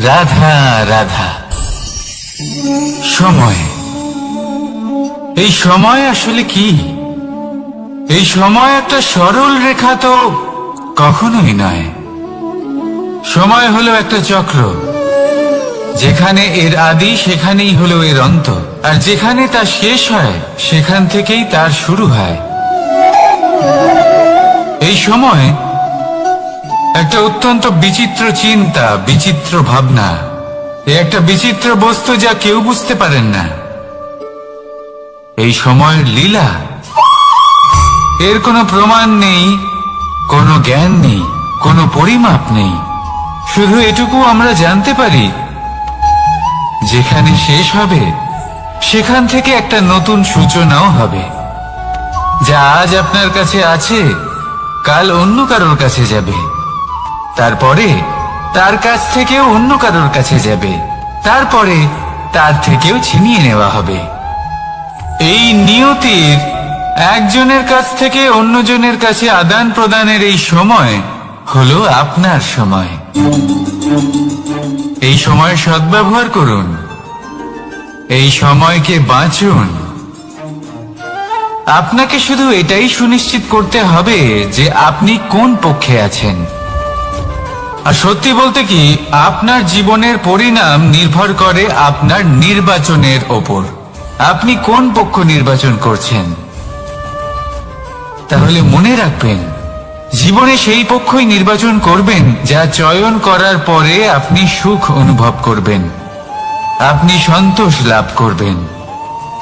A: রাধা রাধা। সময়, এই সময় আসলে কি? এই সময় একটা সরল রেখা তো কখনোই নয়। সময় হলো একটা চক্র, যেখানে এর আদি সেখানেই হলো এর অন্ত, আর যেখানে তা শেষ হয় সেখান থেকেই তার শুরু হয়। এই সময় একটা অত্যন্ত বিচিত্র চিন্তা, বিচিত্র ভাবনা, একটা বিচিত্র বস্তু যা কেউ বুঝতে পারেন না। এই সময়ের লীলা, এর কোনো প্রমাণ নেই, কোনো জ্ঞান নেই, কোনো পরিমাপ নেই। শুধু এটুকু আমরা জানতে পারি, যেখানে শেষ হবে সেখান থেকে একটা নতুন সূচনাও হবে। যা আজ আপনার কাছে আছে, কাল অন্য কারোর কাছে যাবে, তারপরে তার কাছ থেকেও অন্য কারোর কাছে যাবে, তারপরে তার থেকেও ছিনিয়ে নেওয়া হবে। এই নিয়তির একজনের কাছ থেকে অন্যজনের কাছে আদান প্রদানের এই সময় হলো আপনার সময়। এই সময় সদ্ব্যবহার করুন, এই সময়কে বাঁচুন। আপনাকে শুধু এটাই সুনিশ্চিত করতে হবে যে আপনি কোন পক্ষে আছেন। আর সত্যি বলতে কি, আপনার জীবনের পরিণাম নির্ভর করে আপনার নির্বাচনের ওপর। আপনি কোন পক্ষ নির্বাচন করছেন? তাহলে মনে রাখবেন, জীবনে সেই পক্ষই নির্বাচন করবেন যা চয়ন করার পরে আপনি সুখ অনুভব করবেন, আপনি সন্তোষ লাভ করবেন,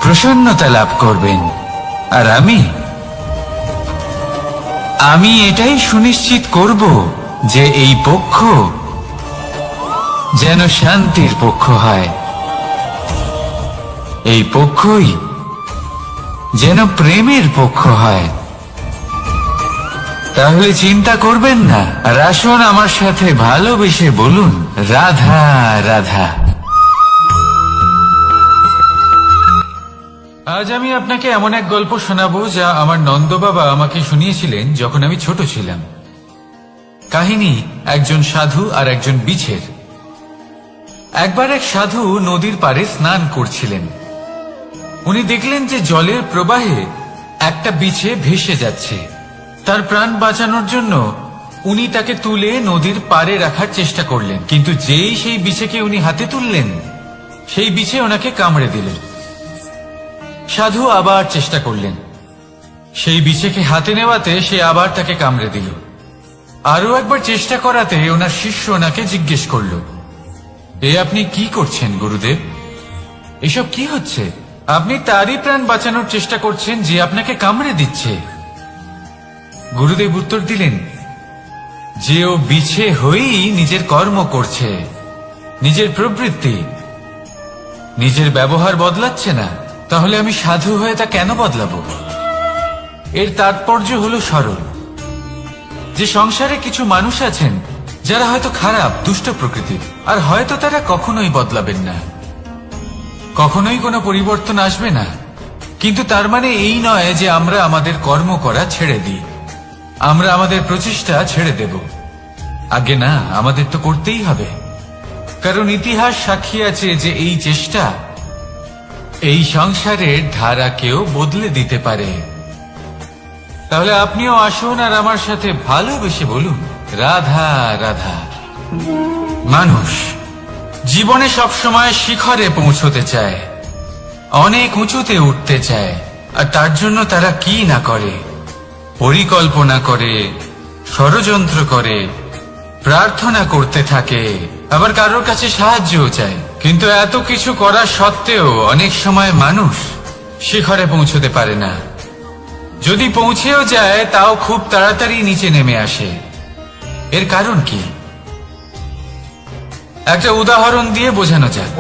A: প্রসন্নতা লাভ করবেন। আর আমি এটাই সুনিশ্চিত করব যে এই পক্ষ যেন শান্তির পক্ষ হয়, এই পক্ষই যেন প্রেমের পক্ষ হয়। তাহলে চিন্তা করবেন না, আর আসুন আমার সাথে ভালোবেসে বলুন, রাধা রাধা। আজ আমি আপনাকে এমন এক গল্প শোনাবো যা আমার নন্দ বাবা আমাকে শুনিয়েছিলেন যখন আমি ছোট ছিলাম। কাহিনী একজন সাধু আর একজন বিছের। একবার এক সাধু নদীর পাড়ে স্নান করছিলেন। উনি দেখলেন যে জলের প্রবাহে একটা বিছে ভেসে যাচ্ছে। তার প্রাণ বাঁচানোর জন্য উনি তাকে তুলে নদীর পাড়ে রাখার চেষ্টা করলেন, কিন্তু যেই সেই বিছেকে উনি হাতে তুললেন, সেই বিছে ওনাকে কামড়ে দিল। সাধু আবার চেষ্টা করলেন, সেই বিছেকে হাতে নেওয়াতে সে আবার তাকে কামড়ে দিল। আরো একবার চেষ্টা করাতে ওনার শিষ্য ওনাকে জিজ্ঞেস করল, এ আপনি কি করছেন গুরুদেব? এসব কি হচ্ছে? আপনি তারই প্রাণ বাঁচানোর চেষ্টা করছেন যে আপনাকে কামড়ে দিচ্ছে। গুরুদেব উত্তর দিলেন, যে ও বিছে হয়েই নিজের কর্ম করছে, নিজের প্রবৃত্তি, নিজের ব্যবহার বদলাচ্ছে না, তাহলে আমি সাধু হয়ে তা কেন বদলাবো? এর তাৎপর্য হলো সরল, যে সংসারে কিছু মানুষ আছেন যারা হয়তো খারাপ, দুষ্ট প্রকৃতির, আর হয়তো তারা কখনোই বদলাবেন না, কখনোই কোনো পরিবর্তন আসবে না। কিন্তু তার মানে এই নয় যে আমরা আমাদের কর্ম করা ছেড়ে দিই, আমরা আমাদের প্রচেষ্টা ছেড়ে দেব। আগে না, আমাদের তো করতেই হবে, কারণ ইতিহাস সাক্ষী আছে যে এই চেষ্টা এই সংসারের ধারাকেও বদলে দিতে পারে। তাহলে আপনিও আসুন আর আমার সাথে ভালোবেসে বলুন, রাধা রাধা। মানুষ জীবনে সবসময় শিখরে পৌঁছতে চায়, অনেক উঁচুতে উঠতে চায়, আর তার জন্য তারা কি না করে, পরিকল্পনা করে, ষড়যন্ত্র করে, প্রার্থনা করতে থাকে, আবার কারোর কাছে সাহায্যও চায়। কিন্তু এত কিছু করা সত্ত্বেও অনেক সময় মানুষ শিখরে পৌঁছতে পারে না। যদি পৌঁছেও যায় তাও খুব তাড়াতাড়ি নিচে নেমে আসে। এর কারণ কি? একটা উদাহরণ দিয়ে বোঝানো যাক।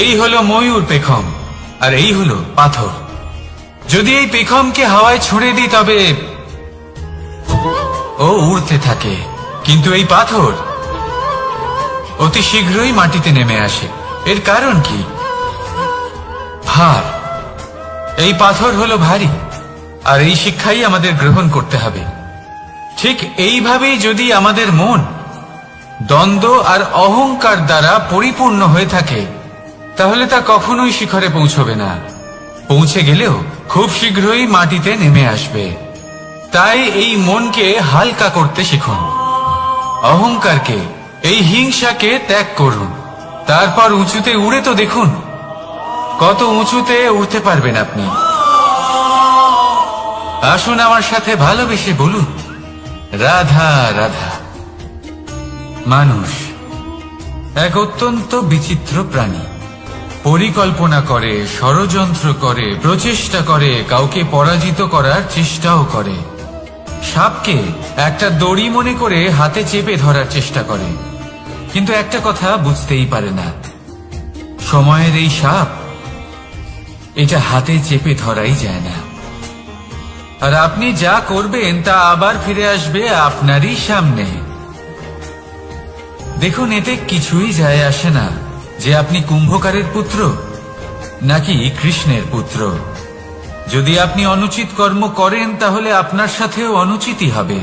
A: এই হলো ময়ূর পেখম, আর এই হলো পাথর। যদি এই পেখমকে হাওয়ায় ছুঁড়ে দিই তবে ও উড়তে থাকে, কিন্তু এই পাথর অতি শীঘ্রই মাটিতে নেমে আসে। এর কারণ কি? ভার। এই পাথর হলো ভারী, আর এই শিক্ষাই আমাদের গ্রহণ করতে হবে। ঠিক এইভাবেই যদি আমাদের মন দ্বন্দ্ব আর অহংকার দ্বারা পরিপূর্ণ হয়ে থাকে, তাহলে তা কখনোই শিখরে পৌঁছবে না। পৌঁছে গেলেও খুব শীঘ্রই মাটিতে নেমে আসবে। তাই এই মনকে হালকা করতে শিখুন, অহংকারকে, এই হিংসাকে ত্যাগ করুন। তারপর উঁচুতে উড়ে তো দেখুন, কত উঁচুতে উঠতে পারবেন আপনি। আসুন আমার সাথে ভালোবেসে বলুন, রাধা রাধা। মানুষ এক অত্যন্ত বিচিত্র প্রাণী। পরিকল্পনা করে, ষড়যন্ত্র করে, প্রচেষ্টা করে, কাউকে পরাজিত করার চেষ্টাও করে। সাপকে একটা দড়ি মনে করে হাতে চেপে ধরার চেষ্টা করে, কিন্তু একটা কথা বুঝতেই পারে না, সময়ের এই সাপ, এটা হাতে চেপে ধরাই যায় না। আর আপনি যা করবেন তা আবার ফিরে আসবে আপনারই সামনে। দেখুন, এতে কিছুই যায় আসে না যে আপনি কুম্ভকারের পুত্র নাকি কৃষ্ণের পুত্র। যদি আপনি অনুচিত কর্ম করেন তাহলে আপনার সাথেও অনুচিতই হবে।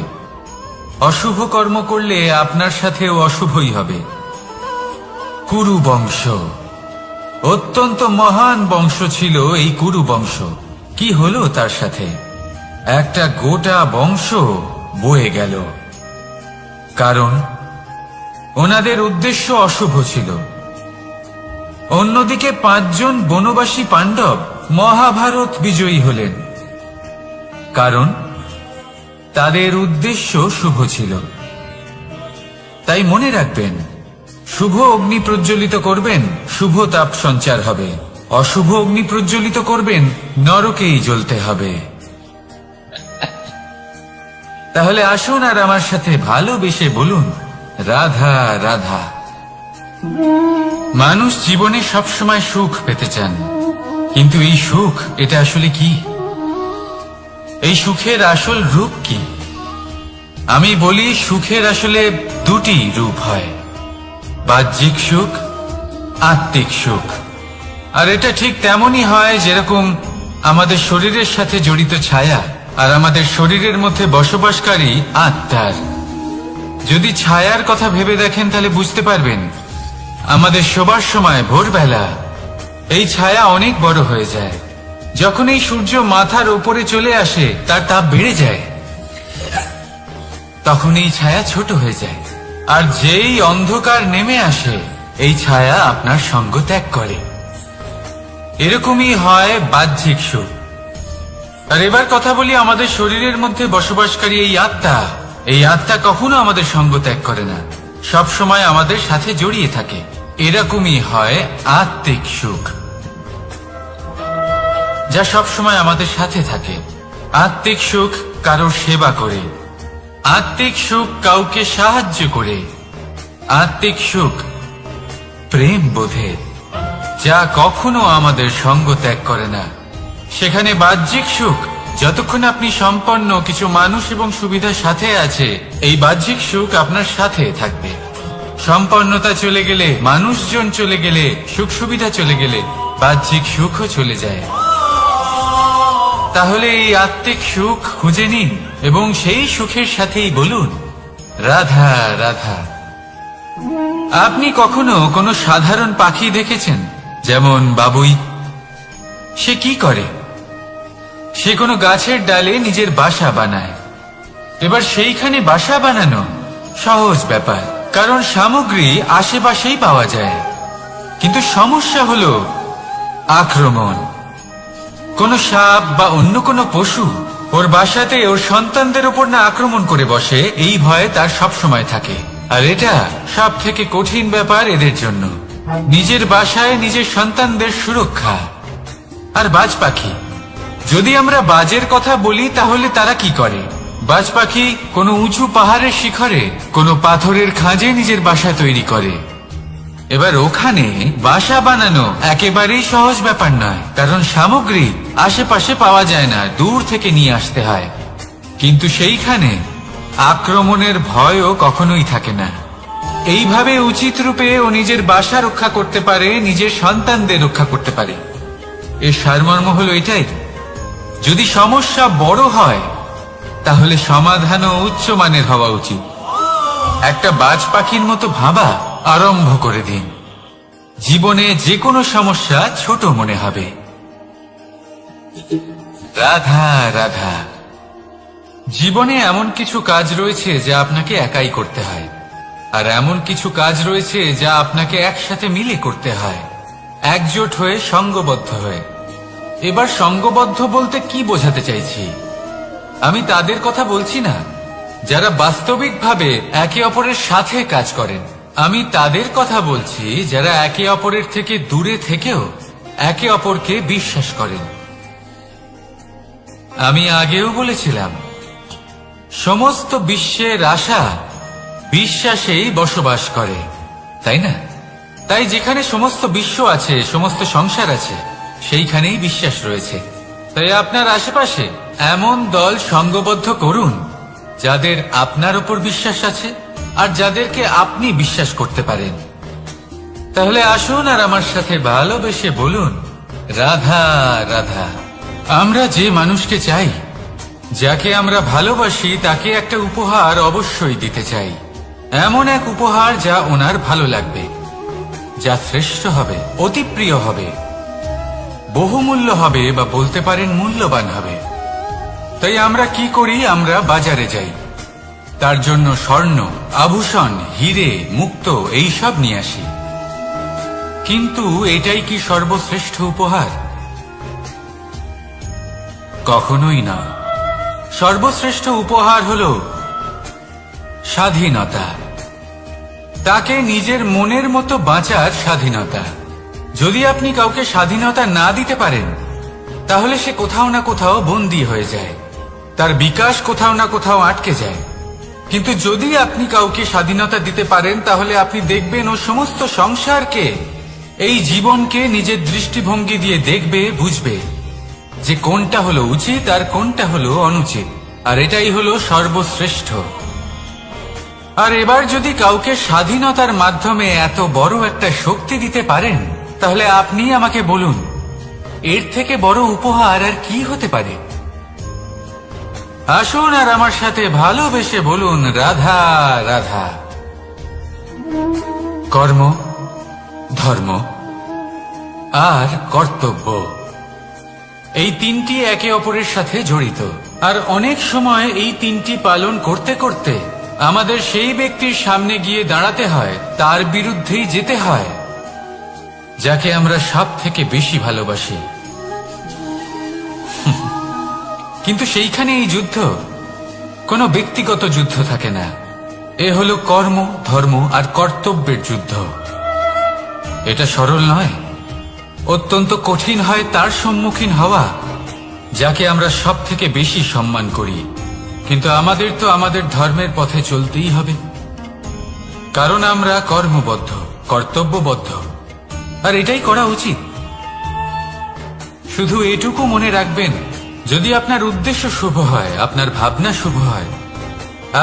A: অশুভ কর্ম করলে আপনার সাথেও অশুভই হবে। কুরু বংশ অত্যন্ত মহান বংশ ছিল। এই কুরু বংশ কি হলো তার সাথে? একটা গোটা বংশ বয়ে গেল, কারণ ওনাদের উদ্দেশ্য অশুভ ছিল। অন্যদিকে 5 জন বনবাসী পাণ্ডব মহাভারত বিজয়ী হলেন, কারণ তাদের উদ্দেশ্য শুভ ছিল। তাই মনে রাখবেন, শুভ অগ্নি প্রজ্বলিত করবেন, শুভ তাপ সঞ্চার হবে। অশুভ অগ্নি প্রজ্বলিত করবেন, নরকেই জ্বলতে হবে। তাহলে আসুন আর আমার সাথে ভালোবেসে বলুন, রাধা রাধা। মানুষ জীবনে সবসময় সুখ পেতে চান, কিন্তু এই সুখ, এটা আসলে কি? এই সুখের আসল রূপ কি? আমি বলি, সুখের আসলে 2টি রূপ হয়, বাহ্যিক সুখ, আত্মিক সুখ। আর এটা ঠিক তেমনই হয় যেরকম আমাদের শরীরের সাথে জড়িত ছায়া আর আমাদের শরীরের মধ্যে বসবাসকারী আত্মার। যদি ছায়ার কথা ভেবে দেখেন তাহলে বুঝতে পারবেন আমাদের শোবার সময় ভোরবেলা এই ছায়া অনেক বড় হয়ে যায়। যখন এই সূর্য মাথার উপরে চলে আসে তার তাপ বেড়ে যায়, তখন এই ছায়া ছোট হয়ে যায়। আর যেই অন্ধকার নেমে আসে এই ছায়া আপনার সঙ্গ ত্যাগ করে। এরকমই হয় বাহ্যিক সুখ। আর এবার কথা বলি আমাদের শরীরের মধ্যে বসবাসকারী এই আত্মা। এই আত্মা কখনো আমাদের সঙ্গ ত্যাগ করে না, সব সময় আমাদের সাথে জড়িয়ে থাকে। এরকমই হয় আত্মিক সুখ, যা সব সময় আমাদের সাথে থাকে। আত্মিক সুখ কারোর সেবা করে, আত্মিক সুখ কাউকে সাহায্য করে, আত্মিক সুখ প্রেম বোধের, যা কখনো আমাদের সঙ্গ ত্যাগ করে না। সেখানে বাহ্যিক সুখ, যতক্ষণ আপনি সম্পন্ন কিছু মানুষ এবং সুবিধার সাথে আছে, এই বাহ্যিক সুখ আপনার সাথে থাকবে। সম্পন্নতা চলে গেলে, মানুষজন চলে গেলে, সুখ সুবিধা চলে গেলে বাহ্যিক সুখও চলে যায়। তাহলে এই আত্মিক সুখ খুঁজে নিন এবং সেই সুখের সাথেই বলুন রাধা রাধা। আপনি কখনো কোনো সাধারণ পাখি দেখেছেন, যেমন বাবুই? সে কি করে? সে কোনো গাছের ডালে নিজের বাসা বানায়। এবার সেইখানে বাসা বানানো সহজ ব্যাপার, কারণ সামগ্রী আশেপাশেই পাওয়া যায়। কিন্তু সমস্যা হলো আক্রমণ। কোনো সাপ বা অন্য কোনো পশু ওর বাসাতে ওর সন্তানদের উপর না আক্রমণ করে বসে, এই ভয় তার সব সময় থাকে। আর এটা সব থেকে কঠিন ব্যাপার এদের জন্য, নিজের বাসায় নিজের সন্তানদের সুরক্ষা। আর বাজ পাখি, যদি আমরা বাজের কথা বলি তাহলে তারা কি করে? বাজ পাখি কোনো উঁচু পাহাড়ের শিখরে, কোনো পাথরের খাঁজে নিজের বাসা তৈরি করে। এবার ওখানে বাসা বানানো একেবারেই সহজ ব্যাপার নয়, কারণ সামগ্রী আশেপাশে পাওয়া যায় না, দূর থেকে নিয়ে আসতে হয়। কিন্তু সেইখানে আক্রমণের ভয়ও কখনোই থাকে না। এইভাবে উচিত রূপে ও নিজের বাসা রক্ষা করতে পারে, নিজের সন্তানদের রক্ষা করতে পারে। এর সারমর্ম হলো এটাই, যদি সমস্যা বড় হয় তাহলে সমাধানও উচ্চমানের হওয়া উচিত। একটা বাজ পাখির মতো ভাবা আরম্ভ করে দিন, জীবনে যে কোনো সমস্যা ছোট মনে হবে। রাধা রাধা। জীবনে এমন কিছু কাজ রয়েছে যা আপনাকে একাই করতে হয়, আর এমন কিছু কাজ রয়েছে যা আপনাকে একসাথে মিলে করতে হয়, একজোট হয়ে, সঙ্গবদ্ধ হয়ে। এবার সঙ্গবদ্ধ বলতে কি বোঝাতে চাইছি? আমি তাদের কথা বলছি না যারা বাস্তবিকভাবে একে অপরের সাথে কাজ করেন। আমি তাদের কথা বলছি যারা একে অপরের থেকে দূরে থেকেও একে অপরকে বিশ্বাস করেন। আমি আগেও বলেছিলাম, সমস্ত বিশ্বের আশা বিশ্বাসেই বসবাস করে, তাই না? তাই যেখানে সমস্ত বিশ্ব আছে, সমস্ত সংসার আছে, সেইখানেই বিশ্বাস রয়েছে। তাই আপনার আশেপাশে এমন দল সঙ্গবদ্ধ করুন যাদের আপনার উপর বিশ্বাস আছে আর যাদেরকে আপনি বিশ্বাস করতে পারেন। তাহলে আসুন আর আমার সাথে ভালোবেসে বলুন রাধা রাধা। আমরা যে মানুষকে চাই, যাকে আমরা ভালোবাসি, তাকে একটা উপহার অবশ্যই দিতে চাই। এমন এক উপহার যা ওনার ভালো লাগবে, যা শ্রেষ্ঠ হবে, অতি প্রিয় হবে, বহুমূল্য হবে, বা বলতে পারেন মূল্যবান হবে। তাই আমরা কি করি? আমরা বাজারে যাই, তার জন্য স্বর্ণ, আভূষণ, হিরে, মুক্তো এইসব নিয়ে আসি। কিন্তু এটাই কি সর্বশ্রেষ্ঠ উপহার? কখনোই না। সর্বশ্রেষ্ঠ উপহার হলো স্বাধীনতা, তাকে নিজের মনের মতো বাঁচার স্বাধীনতা। যদি আপনি কাউকে স্বাধীনতা না দিতে পারেন, তাহলে সে কোথাও না কোথাও বন্দী হয়ে যায়, তার বিকাশ কোথাও না কোথাও আটকে যায়। কিন্তু যদি আপনি কাউকে স্বাধীনতা দিতে পারেন, তাহলে আপনি দেখবেন ও সমস্ত সংসারকে, এই জীবনকে নিজের দৃষ্টিভঙ্গি দিয়ে দেখবে, বুঝবে যে কোনটা হলো উচিত আর কোনটা হলো অনুচিত। আর এটাই হলো সর্বশ্রেষ্ঠ। আর এবার যদি কাউকে স্বাধীনতার মাধ্যমে এত বড় একটা শক্তি দিতে পারেন,
B: তাহলে আপনি আমাকে বলুন, এর থেকে বড় উপহার আর কি হতে পারে? আসুন আর আমার সাথে ভালোবেসে বলুন, রাধা রাধা। কর্ম, ধর্ম আর কর্তব্য, এই তিনটি একে অপরের সাথে জড়িত। আর অনেক সময় এই তিনটি পালন করতে করতে আমাদের সেই ব্যক্তির সামনে গিয়ে দাঁড়াতে হয়, তার বিরুদ্ধেই যেতে হয়, যাকে আমরা সব থেকে বেশি ভালোবাসি। কিন্তু সেইখানে এই যুদ্ধ কোনো ব্যক্তিগত যুদ্ধ থাকে না। এ হলো কর্ম, ধর্ম আর কর্তব্যের যুদ্ধ। এটা সরল নয়, অত্যন্ত কঠিন হয় তার সম্মুখীন হওয়া যাকে আমরা সব থেকে বেশি সম্মান করি। কিন্তু আমাদের তো আমাদের ধর্মের পথে চলতেই হবে, কারণ আমরা কর্মবদ্ধ, কর্তব্যবদ্ধ, আর এটাই করা উচিত। শুধু এটুকু মনে রাখবেন, যদি আপনার উদ্দেশ্য শুভ হয়, আপনার ভাবনা শুভ হয়,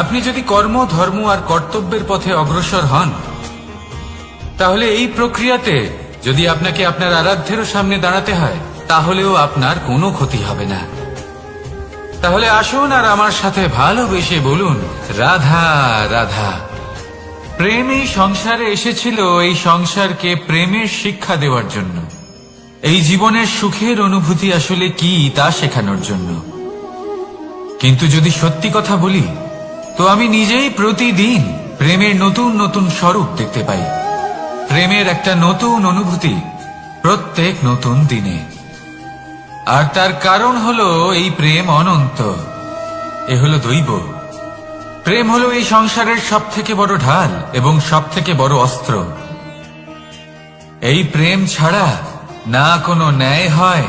B: আপনি যদি কর্ম, ধর্ম আর কর্তব্যের পথে অগ্রসর হন, তাহলে এই প্রক্রিয়াতে যদি আপনাকে আপনার আরাধ্যেরও সামনে দাঁড়াতে হয়, তাহলেও আপনার কোনো ক্ষতি হবে না। তাহলে আসুন আর আমার সাথে ভালোবেসে বলুন, রাধা রাধা। প্রেম এই সংসারে এসেছিল এই সংসারকে প্রেমের শিক্ষা দেওয়ার জন্য, এই জীবনের সুখের অনুভূতি আসলে কি তা শেখানোর জন্য। কিন্তু যদি সত্যি কথা বলি, তো আমি নিজেই প্রতিদিন প্রেমের নতুন নতুন স্বরূপ দেখতে পাই, প্রেমের একটা নতুন অনুভূতি প্রত্যেক নতুন দিনে। আর তার কারণ হলো এই প্রেম অনন্ত, এ হলো দৈব। প্রেম হলো এই সংসারের সব থেকে বড় ঢাল এবং সব থেকে বড় অস্ত্র। এই প্রেম ছাড়া না কোনো ন্যায় হয়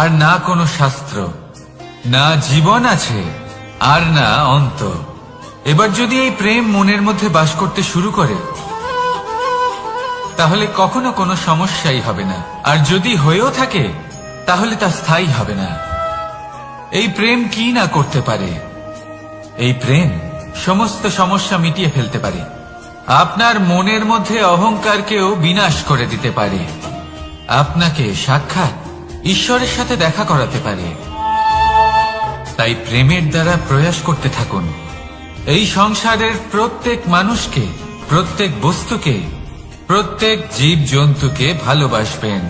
B: আর না কোনো শাস্ত্র, না জীবন আছে আর না অন্ত। এবার যদি এই প্রেম মনের মধ্যে বাস করতে শুরু করে, তাহলে কখনো কোনো সমস্যাই হবে না, আর যদি হয়েও থাকে তাহলে তা স্থায়ী হবে না। এই প্রেম কি না করতে পারে? এই প্রেম সমস্ত সমস্যা মিটিয়ে ফেলতে পারে, আপনার মনের মধ্যে অহংকারকেও বিনাশ করে দিতে পারে, আপনাকে সাক্ষাৎ ঈশ্বরের সাথে দেখা করাতে পারে। তাই প্রেমের দ্বারা প্রয়াস করতে থাকুন, এই সংসারের প্রত্যেক মানুষকে, প্রত্যেক বস্তুকে, প্রত্যেক জীব জন্তুকে ভালোবাসবেন।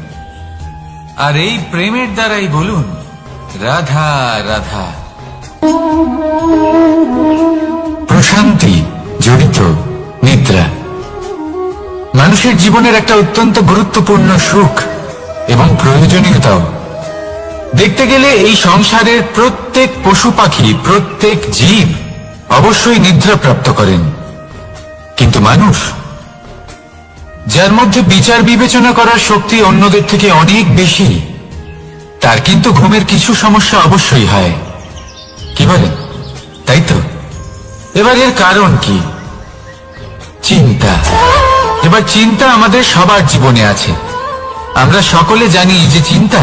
B: আর এই প্রেমের দ্বারাই বলুন, রাধা রাধা। প্রশান্তি জড়িত নিদ্রা মানুষের জীবনের একটা অত্যন্ত গুরুত্বপূর্ণ সুখ এবং প্রয়োজনীয়তাও। দেখতে গেলে এই সংসারের প্রত্যেক পশু পাখি, প্রত্যেক জীব অবশ্যই নিদ্রা প্রাপ্ত করেন, কিন্তু মানুষ, যার মধ্যে বিচার বিবেচনা করার শক্তি অন্যদের থেকে অনেক বেশি, তার কিন্তু ঘুমের কিছু সমস্যা অবশ্যই হয়। কি বলেন? তাই তো। এবার এর কারণ কি? চিন্তা। এবার চিন্তা আমাদের সবার জীবনে আছে। আমরা সকলে জানি যে চিন্তা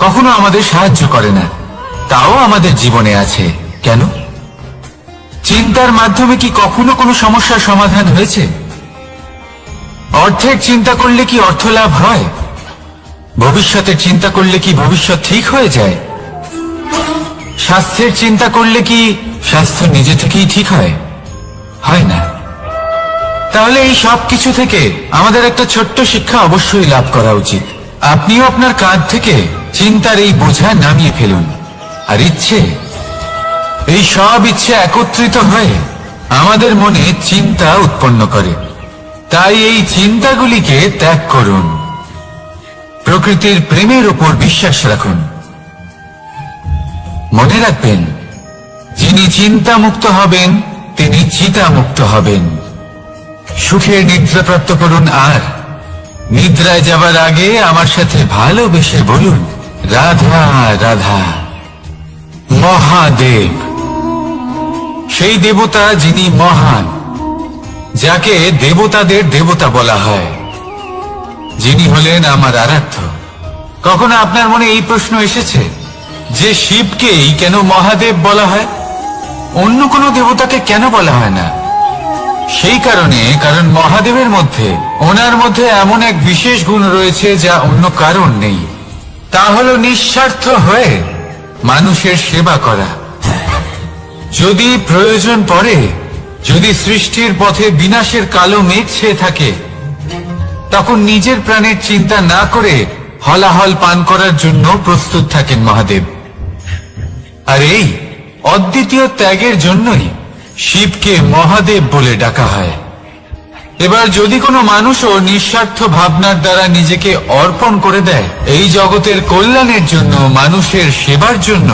B: কখনো আমাদের সাহায্য করে না, তাও আমাদের জীবনে আছে। কেন? চিন্তার মাধ্যমে কি কখনো কোনো সমস্যার সমাধান হয়েছে? অর্থের চিন্তা করলে কি অর্থ লাভ হয়? ভবিষ্যতের চিন্তা করলে কি ভবিষ্যৎ ঠিক হয়ে যায়? স্বাস্থ্যের চিন্তা করলে কি স্বাস্থ্য নিজে থেকেই ঠিক হয়? হয় না। তাহলে এই সব কিছু থেকে আমাদের একটা ছোট্ট শিক্ষা অবশ্যই লাভ করা উচিত। আপনিও আপনার কাঁধ থেকে চিন্তার এই বোঝা নামিয়ে ফেলুন। আর ইচ্ছে, এই সব ইচ্ছে একত্রিত হয়ে আমাদের মনে চিন্তা উৎপন্ন করে। তাই এই চিন্তাগুলিকে ত্যাগ করুন, প্রকৃতির প্রেমের উপর বিশ্বাস রাখুন। মনে রাখবেন, যিনি চিন্তা মুক্ত হবেন তিনি চিতা মুক্ত হবেন। সুখের নিদ্রা প্রাপ্ত করুন, আর নিদ্রায় যাবার আগে আমার সাথে ভালোবেসে বলুন, রাধা রাধা। মহাদেব, সেই দেবতা যিনি মহান, যাকে দেবতাদের দেবতা বলা হয়, যিনি হলেন আমার আরাধ্য। কখনো আপনার মনে এই প্রশ্ন এসেছে যে শিবকেই কেন মহাদেব বলা হয়, অন্য কোনো দেবতাকে কেন বলা হয় না? সেই কারণ মহাদেবের মধ্যে ওনার মধ্যে এমন এক বিশেষ গুণ রয়েছে যা অন্য কারণ নেই। তা হলো নিঃস্বার্থ হয়ে মানুষের সেবা করা। যদি প্রয়োজন পড়ে, যদি সৃষ্টির পথে বিনাশের কালো মেঘ ছেয়ে থাকে, তখন নিজের প্রাণের চিন্তা না করে হলাহল পান করার জন্য প্রস্তুত থাকেন মহাদেব। আর এই অদ্বিতীয় ত্যাগের জন্যই শিবকে মহাদেব বলে ডাকা হয়। এবার যদি কোনো মানুষও নিঃস্বার্থ ভাবনার দ্বারা নিজেকে অর্পণ করে দেয় এই জগতের কল্যাণের জন্য, মানুষের সেবার জন্য,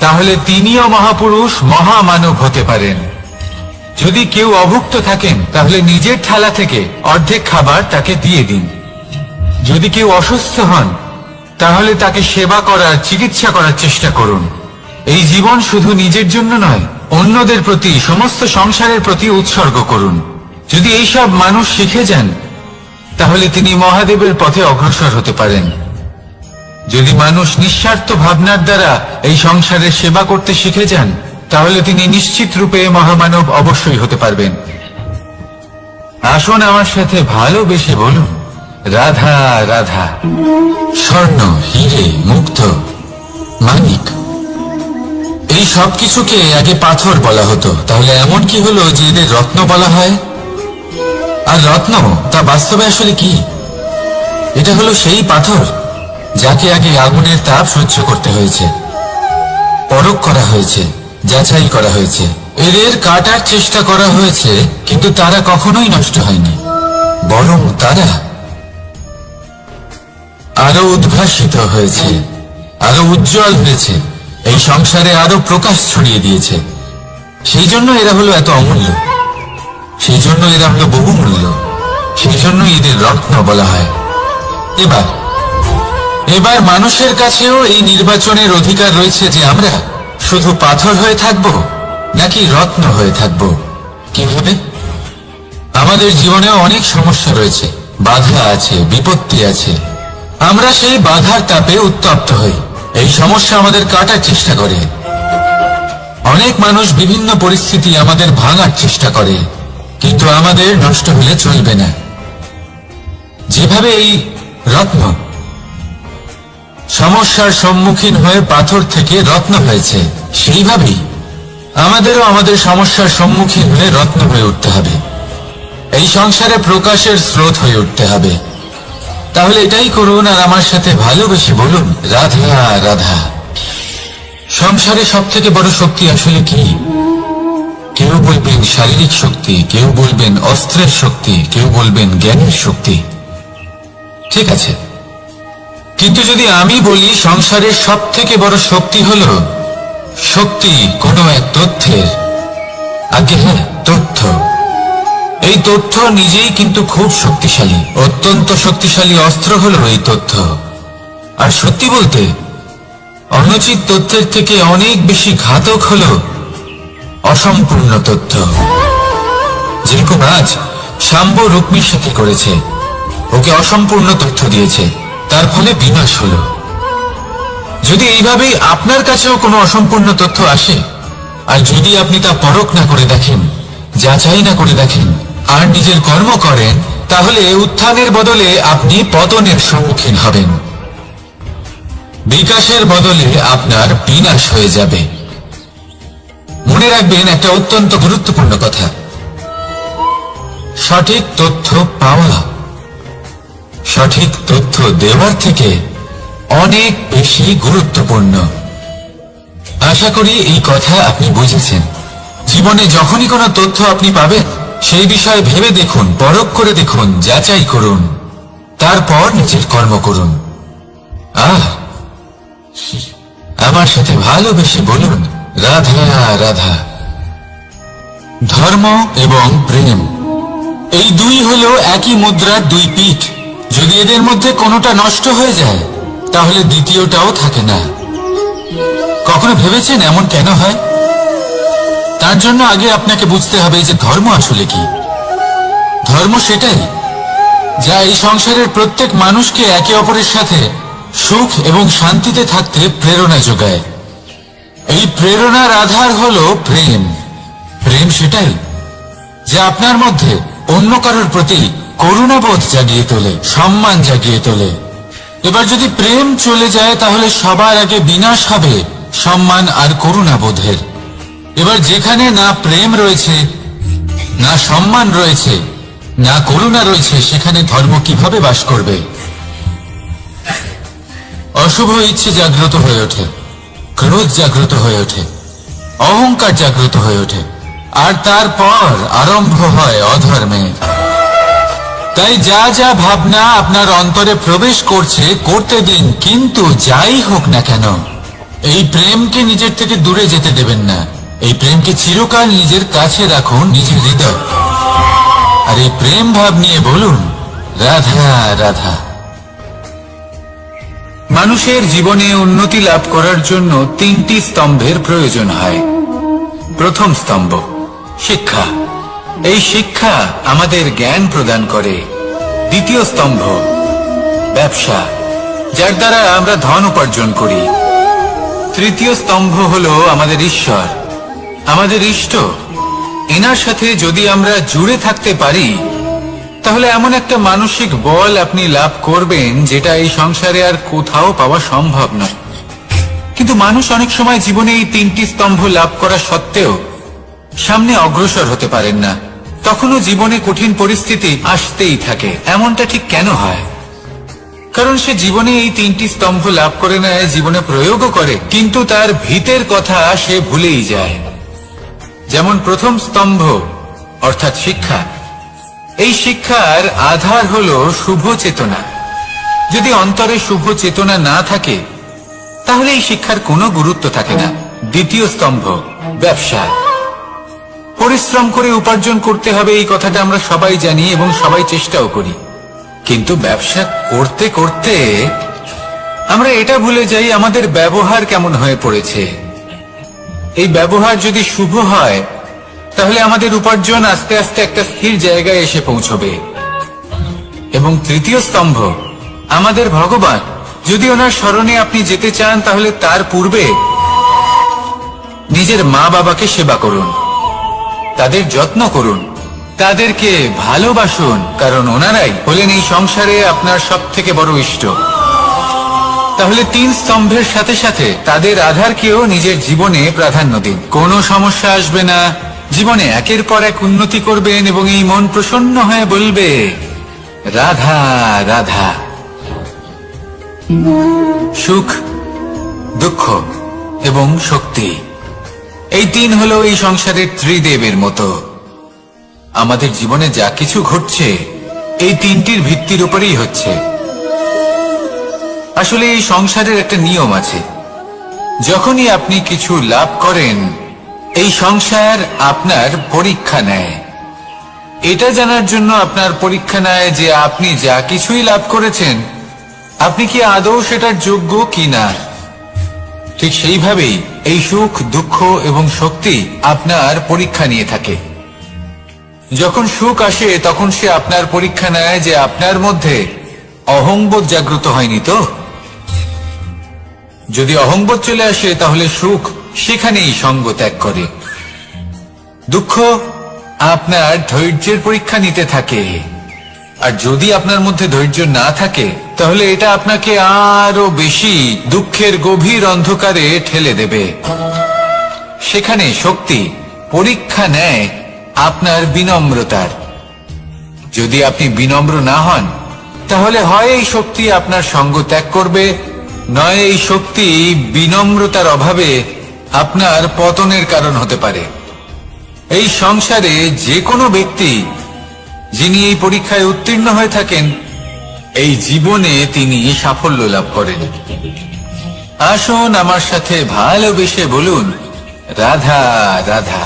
B: তাহলে তিনিও মহাপুরুষ, মহামানব হতে পারেন। যদি কেউ অভুক্ত থাকেন তাহলে নিজের থালা থেকে অর্ধেক খাবার তাকে দিয়ে দিন। যদি কেউ অসুস্থ হন তাহলে তাকে সেবা করার, চিকিৎসা করার চেষ্টা করুন। এই জীবন শুধু নিজের জন্য নয়, অন্যদের প্রতি, সমস্ত সংসারের প্রতি উৎসর্গ করুন। যদি এইসব মানুষ শিখে যান তাহলে তিনি মহাদেবের পথে অগ্রসর হতে পারেন। যদি মানুষ নিঃস্বার্থ ভাবনার দ্বারা এই সংসারের সেবা করতে শিখে যান তাহলে তিনি নিশ্চিত রূপে মহামানব অবশ্যই হতে পারবেন। আসুন আমার সাথে ভালোবেসে বলুন, রাধা রাধা। স্বর্ণ, হিরে, মুক্ত, মানিক, এই সব কিছুকে আগে পাথর বলা হতো। তাহলে এমন কি হলো যে এদের রত্ন বলা হয়? আর রত্ন তা বাস্তবে আসলে কি? এটা হলো সেই পাথর যাকে আগে আগুনের তাপ সহ্য করতে হয়েছে, পরখ করা হয়েছে, যাচাই করা হয়েছে, এদের কাটার চেষ্টা করা হয়েছে, কিন্তু তারা কখনোই নষ্ট হয়নি, বরং তারা আরো উদ্ভাসিত হয়েছে, আরো উজ্জ্বল হয়েছে, এই সংসারে আরো প্রকাশ ছড়িয়ে দিয়েছে। সেই জন্য এরা হলো এত অমূল্য, সেই জন্য এরা হলো বহুমূল্য, সেই জন্য এদের রত্ন বলা হয়। এবার মানুষের কাছেও এই নির্বাচনের অধিকার রয়েছে যে আমরা শুধু পাথর হয়ে থাকব নাকি রত্ন হয়ে থাকব। কিভাবে? আমাদের জীবনেও অনেক সমস্যা রয়েছে, বাধা আছে, বিপত্তি আছে। আমরা সেই বাধার তাপে উত্তপ্ত হই, এই সমস্যা আমাদের কাটার চেষ্টা করে। অনেক মানুষ বিভিন্ন পরিস্থিতি আমাদের ভাঙার চেষ্টা করে, কিন্তু আমাদের নষ্ট হলে চলবে না। যেভাবে এই রত্ন সমস্যার সম্মুখীন হয়ে পাথর থেকে রত্ন হয়েছে, সেইভাবেই আমাদেরও আমাদের সমস্যার সম্মুখীন হয়ে রত্ন হয়ে উঠতে হবে, এই সংসারে প্রকাশের স্রোত হয়ে উঠতে হবে। তাহলে এটাই করুন আর আমার সাথে ভালোবেসে বলুন, রাধা রাধা। সংসারে সব থেকে বড় শক্তি আসলে কি? কেউ বলবেন শারীরিক শক্তি, কেউ বলবেন অস্ত্রের শক্তি, কেউ বলবেন জ্ঞানের শক্তি। ঠিক আছে, কিন্তু যদি আমি বলি সংসারের সব থেকে বড় শক্তি হলো শক্তি কোনো এক তথ্যের, আগে হ্যাঁ, তথ্য। এই তথ্য নিজেই কিন্তু খুব শক্তিশালী, অত্যন্ত শক্তিশালী অস্ত্র হলো এই তথ্য। আর সত্যি বলতে অনুচিত তথ্যের থেকে অনেক বেশি ঘাতক হলো অসম্পূর্ণ তথ্য। যেরকম আজ শাম্ব রুক্মির সাথে করেছে, ওকে অসম্পূর্ণ তথ্য দিয়েছে, তার ফলে বিনাশ হলো। যদি এইভাবেই আপনার কাছেও কোনো অসম্পূর্ণ তথ্য আসে, আর যদি আপনি তা পরখ না করে দেখেন, যাচাই না করে দেখেন, আর নিজের কর্ম করেন, তাহলে উত্থানের বদলে আপনি পতনের সম্মুখীন হবেন, বিকাশের বদলে আপনার বিনাশ হয়ে যাবে। মনে রাখবেন একটা অত্যন্ত গুরুত্বপূর্ণ কথা, সঠিক তথ্য পাওয়া সঠিক তথ্য দেওয়ার থেকে অনেক বেশি গুরুত্বপূর্ণ। আশা করি এই কথা আপনি বুঝেছেন। জীবনে যখনই কোনো তথ্য আপনি পাবেন, সেই বিষয়ে ভেবে দেখুন, পরখ করে দেখুন, যাচাই করুন, তারপর নিজের কর্ম করুন। আমার সাথে ভালোবেসে বলুন, রাধা রাধা। ধর্ম এবং প্রেম, এই দুই হলো একই মুদ্রার দুই পিঠ। যদি এদের মধ্যে কোনোটা নষ্ট হয়ে যায় তাহলে দ্বিতীয়টাও থাকে না। কখনো ভেবেছেন এমন কেন হয়? তার জন্য আগে আপনাকে বুঝতে হবে যে ধর্ম আসলে কি। ধর্ম সেটাই যা এই সংসারের প্রত্যেক মানুষকে একে অপরের সাথে সুখ এবং শান্তিতে থাকতে প্রেরণা যোগায়। এই প্রেরণার আধার হলো প্রেম। প্রেম সেটাই যা আপনার মধ্যে অন্য কারোর প্রতি করুণাবোধ জাগিয়ে তোলে, সম্মান জাগিয়ে তোলে। এবার যদি প্রেম চলে যায় তাহলে সবার আগে বিনাশ হবে সম্মান আর করুণাবোধের। এবার যেখানে না প্রেম রয়েছে, না সম্মান রয়েছে, না করুণা রয়েছে, সেখানে ধর্ম কিভাবে বাস করবে? অশুভ ইচ্ছে জাগ্রত হয়ে ওঠে, ক্রোধ জাগ্রত হয়ে ওঠে, অহংকার জাগ্রত হয়ে ওঠে, আর তারপর আরম্ভ হয় অধর্মের। তাই যা যা ভাবনা আপনার অন্তরে প্রবেশ করছে করতে দিন, কিন্তু যাই হোক না কেন এই প্রেমকে নিজের থেকে দূরে যেতে দেবেন না। এই প্রেমকে চিরকাল নিজের কাছে রাখুন, নিজের হৃদয়। আর এই প্রেম ভাব নিয়ে বলুন, রাধা রাধা।
A: মানুষের জীবনে উন্নতি লাভ করার জন্য 3টি স্তম্ভের প্রয়োজন হয়। প্রথম স্তম্ভ শিক্ষা। এই শিক্ষা আমাদের জ্ঞান প্রদান করে। দ্বিতীয় স্তম্ভ ব্যবসা, যার দ্বারা আমরা ধন উপার্জন করি। তৃতীয় স্তম্ভ হলো আমাদের ঈশ্বর, আমাদের ইষ্ট। এনার সাথে যদি আমরা জুড়ে থাকতে পারি তাহলে এমন একটা মানসিক বল আপনি লাভ করবেন যেটা এই সংসারে আর কোথাও পাওয়া সম্ভব নয়। কিন্তু মানুষ অনেক সময় জীবনে এই 3টি স্তম্ভ লাভ করা সত্ত্বেও সামনে অগ্রসর হতে পারেন না। তখনও জীবনে কঠিন পরিস্থিতি আসতেই থাকে। এমনটা ঠিক কেন হয়? কারণ সে জীবনে এই 3টি স্তম্ভ লাভ করে নেয়, জীবনে প্রয়োগও করে, কিন্তু তার ভিতের কথা সে ভুলেই যায়। যেমন প্রথম স্তম্ভ অর্থাৎ শিক্ষা। এই শিক্ষার আধার হলো শুভ চেতনা। যদি অন্তরে শুভ চেতনা না থাকে তাহলে এই শিক্ষার কোনো গুরুত্ব থাকে না। দ্বিতীয় স্তম্ভ ব্যবসা। পরিশ্রম করে উপার্জন করতে হবে, এই কথাটা আমরা সবাই জানি এবং সবাই চেষ্টাও করি। কিন্তু ব্যবসা করতে করতে আমরা এটা ভুলে যাই আমাদের ব্যবহার কেমন হয়ে পড়েছে। এই ব্যবহার যদি শুভ হয় তাহলে আমাদের উপার্জন আস্তে আস্তে একটা স্থির জায়গায় এসে পৌঁছবে। এবং তৃতীয় স্তম্ভ আমাদের ভগবান। যদি ওনার স্মরণে আপনি যেতে চান তাহলে তার পূর্বে নিজের মা বাবাকে সেবা করুন, তাদের যত্ন করুন, তাদেরকে ভালোবাসুন, কারণ ওনারাই হলেন এই সংসারে আপনার সব থেকে বড় ইষ্ট। তাহলে 3 স্তম্ভের সাথে সাথে তাদের আধারকেও নিজের জীবনে প্রাধান্য দিন। কোনো সমস্যা আসবে না, জীবনে একের পর এক উন্নতি করবেন এবং এই মন প্রসন্ন হয়ে বলবে রাধা রাধা। সুখ, দুঃখ এবং শক্তি, এই 3 হলো এই সংসারের ত্রিদেবের মতো। আমাদের জীবনে যা কিছু ঘটছে এই 3টির ভিত্তির উপরেই হচ্ছে। আসলে এই সংসারের একটা নিয়ম আছে, যখনই আপনি কিছু লাভ করেন এই সংসার আপনার পরীক্ষা নেয়। এটা জানার জন্য আপনার পরীক্ষা নেয় যে আপনি যা কিছুই লাভ করেছেন আপনি কি আদৌ সেটার যোগ্য কিনা। ঠিক সেইভাবেই এই সুখ, দুঃখ এবং শক্তি আপনার পরীক্ষা নিয়ে থাকে। যখন সুখ আসে তখন সে আপনার পরীক্ষা নেয় যে আপনার মধ্যে অহংবোধ জাগ্রত হয়নি তো। যদি অহংবোধ চলে আসে তাহলে সুখ সেখানেই সঙ্গ ত্যাগ করে। দুঃখ আপনার ধৈর্যের পরীক্ষা নিতে থাকে, আর যদি আপনার মধ্যে ধৈর্য না থাকে তাহলে এটা আপনাকে আরো বেশি দুঃখের গভীর অন্ধকারে ঠেলে দেবে। সেখানে শক্তি পরীক্ষা নেয় আপনার বিনম্রতার। যদি আপনি বিনম্র না হন তাহলে হয় এই শক্তি আপনার সঙ্গ ত্যাগ করবে, নয় এই শক্তি বিনম্রতার অভাবে আপনার পতনের কারণ হতে পারে। এই সংসারে যে কোনো ব্যক্তি যিনি এই পরীক্ষায় উত্তীর্ণ হয়ে থাকেন এই জীবনে তিনি সাফল্য লাভ করেন। আসুন আমার সাথে ভালোবেসে বলুন রাধা রাধা।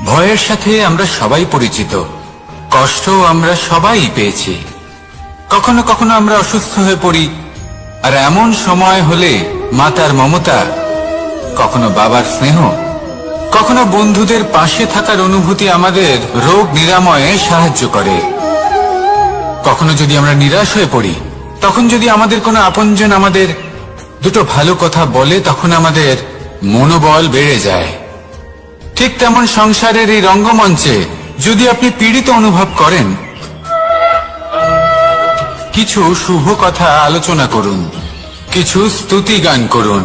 A: ভয়ের সাথে আমরা সবাই পরিচিত, কষ্ট আমরা সবাই পেয়েছি। কখনো কখনো আমরা অসুস্থ হয়ে পড়ি, আর এমন সময় হলে মাতার মমতা, কখনো বাবার স্নেহ, কখনো বন্ধুদের পাশে থাকার অনুভূতি আমাদের রোগ নিরাময়ে সাহায্য করে। কখনো যদি আমরা নিরাশ হয়ে পড়ি, তখন যদি আমাদের কোনো আপনজন আমাদের দুটো ভালো কথা বলে তখন আমাদের মনোবল বেড়ে যায়।
B: ঠিক তেমন সংসারের এই রঙ্গমঞ্চে যদি আপনি পীড়িত অনুভব করেন, কিছু শুভ কথা আলোচনা করুন, কিছু স্তুতি গান করুন,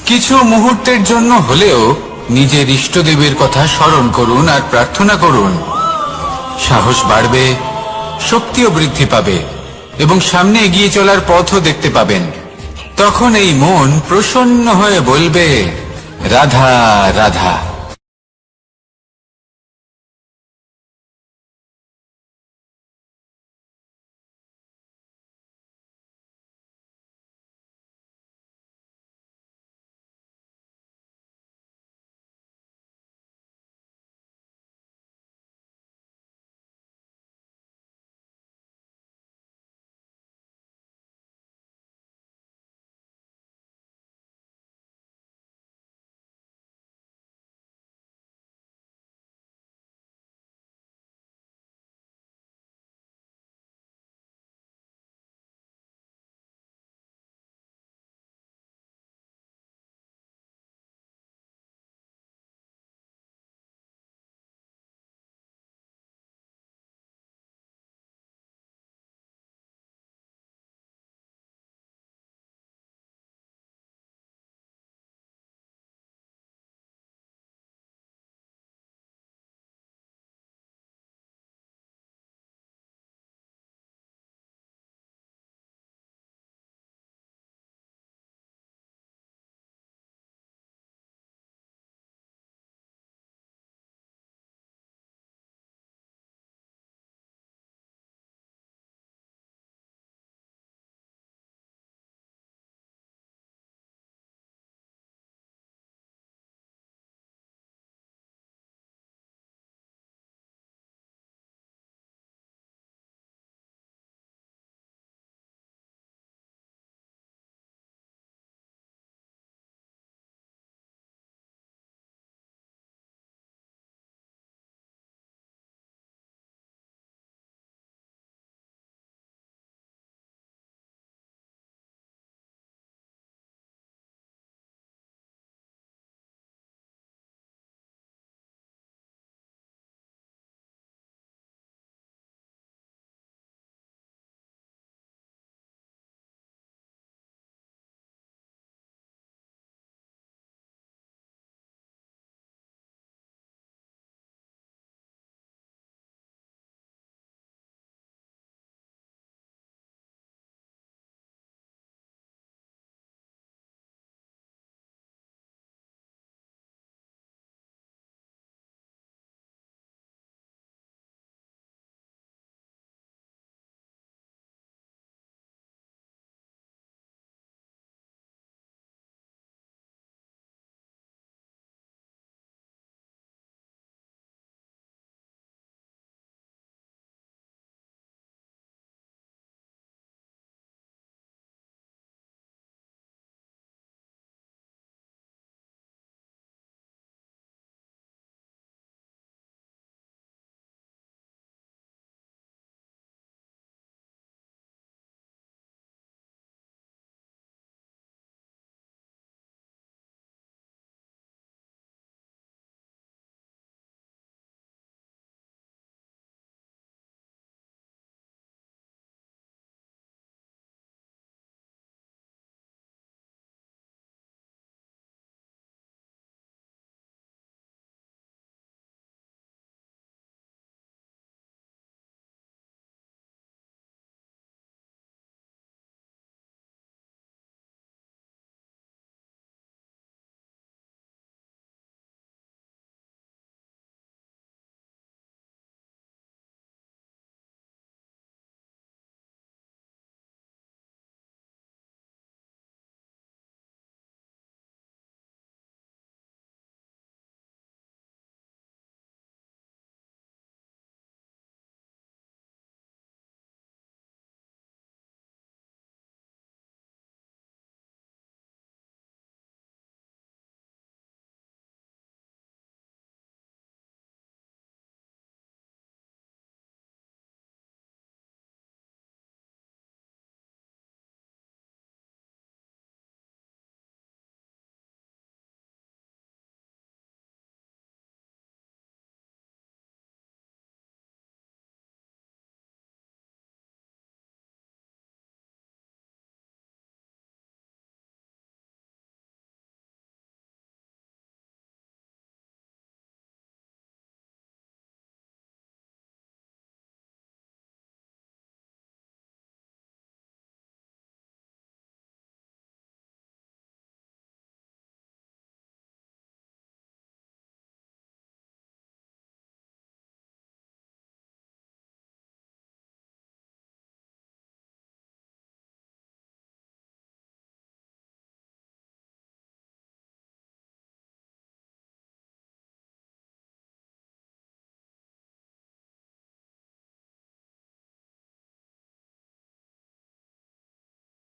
B: কিছু মুহূর্তের জন্য হলেও নিজের ইষ্টদেবের কথা স্মরণ করুন আর প্রার্থনা করুন। সাহস বাড়বে, শক্তিও বৃদ্ধি পাবে এবং সামনে এগিয়ে চলার পথও দেখতে পাবেন। তখন এই মন প্রসন্ন হয়ে বলবে, রাধা রাধা।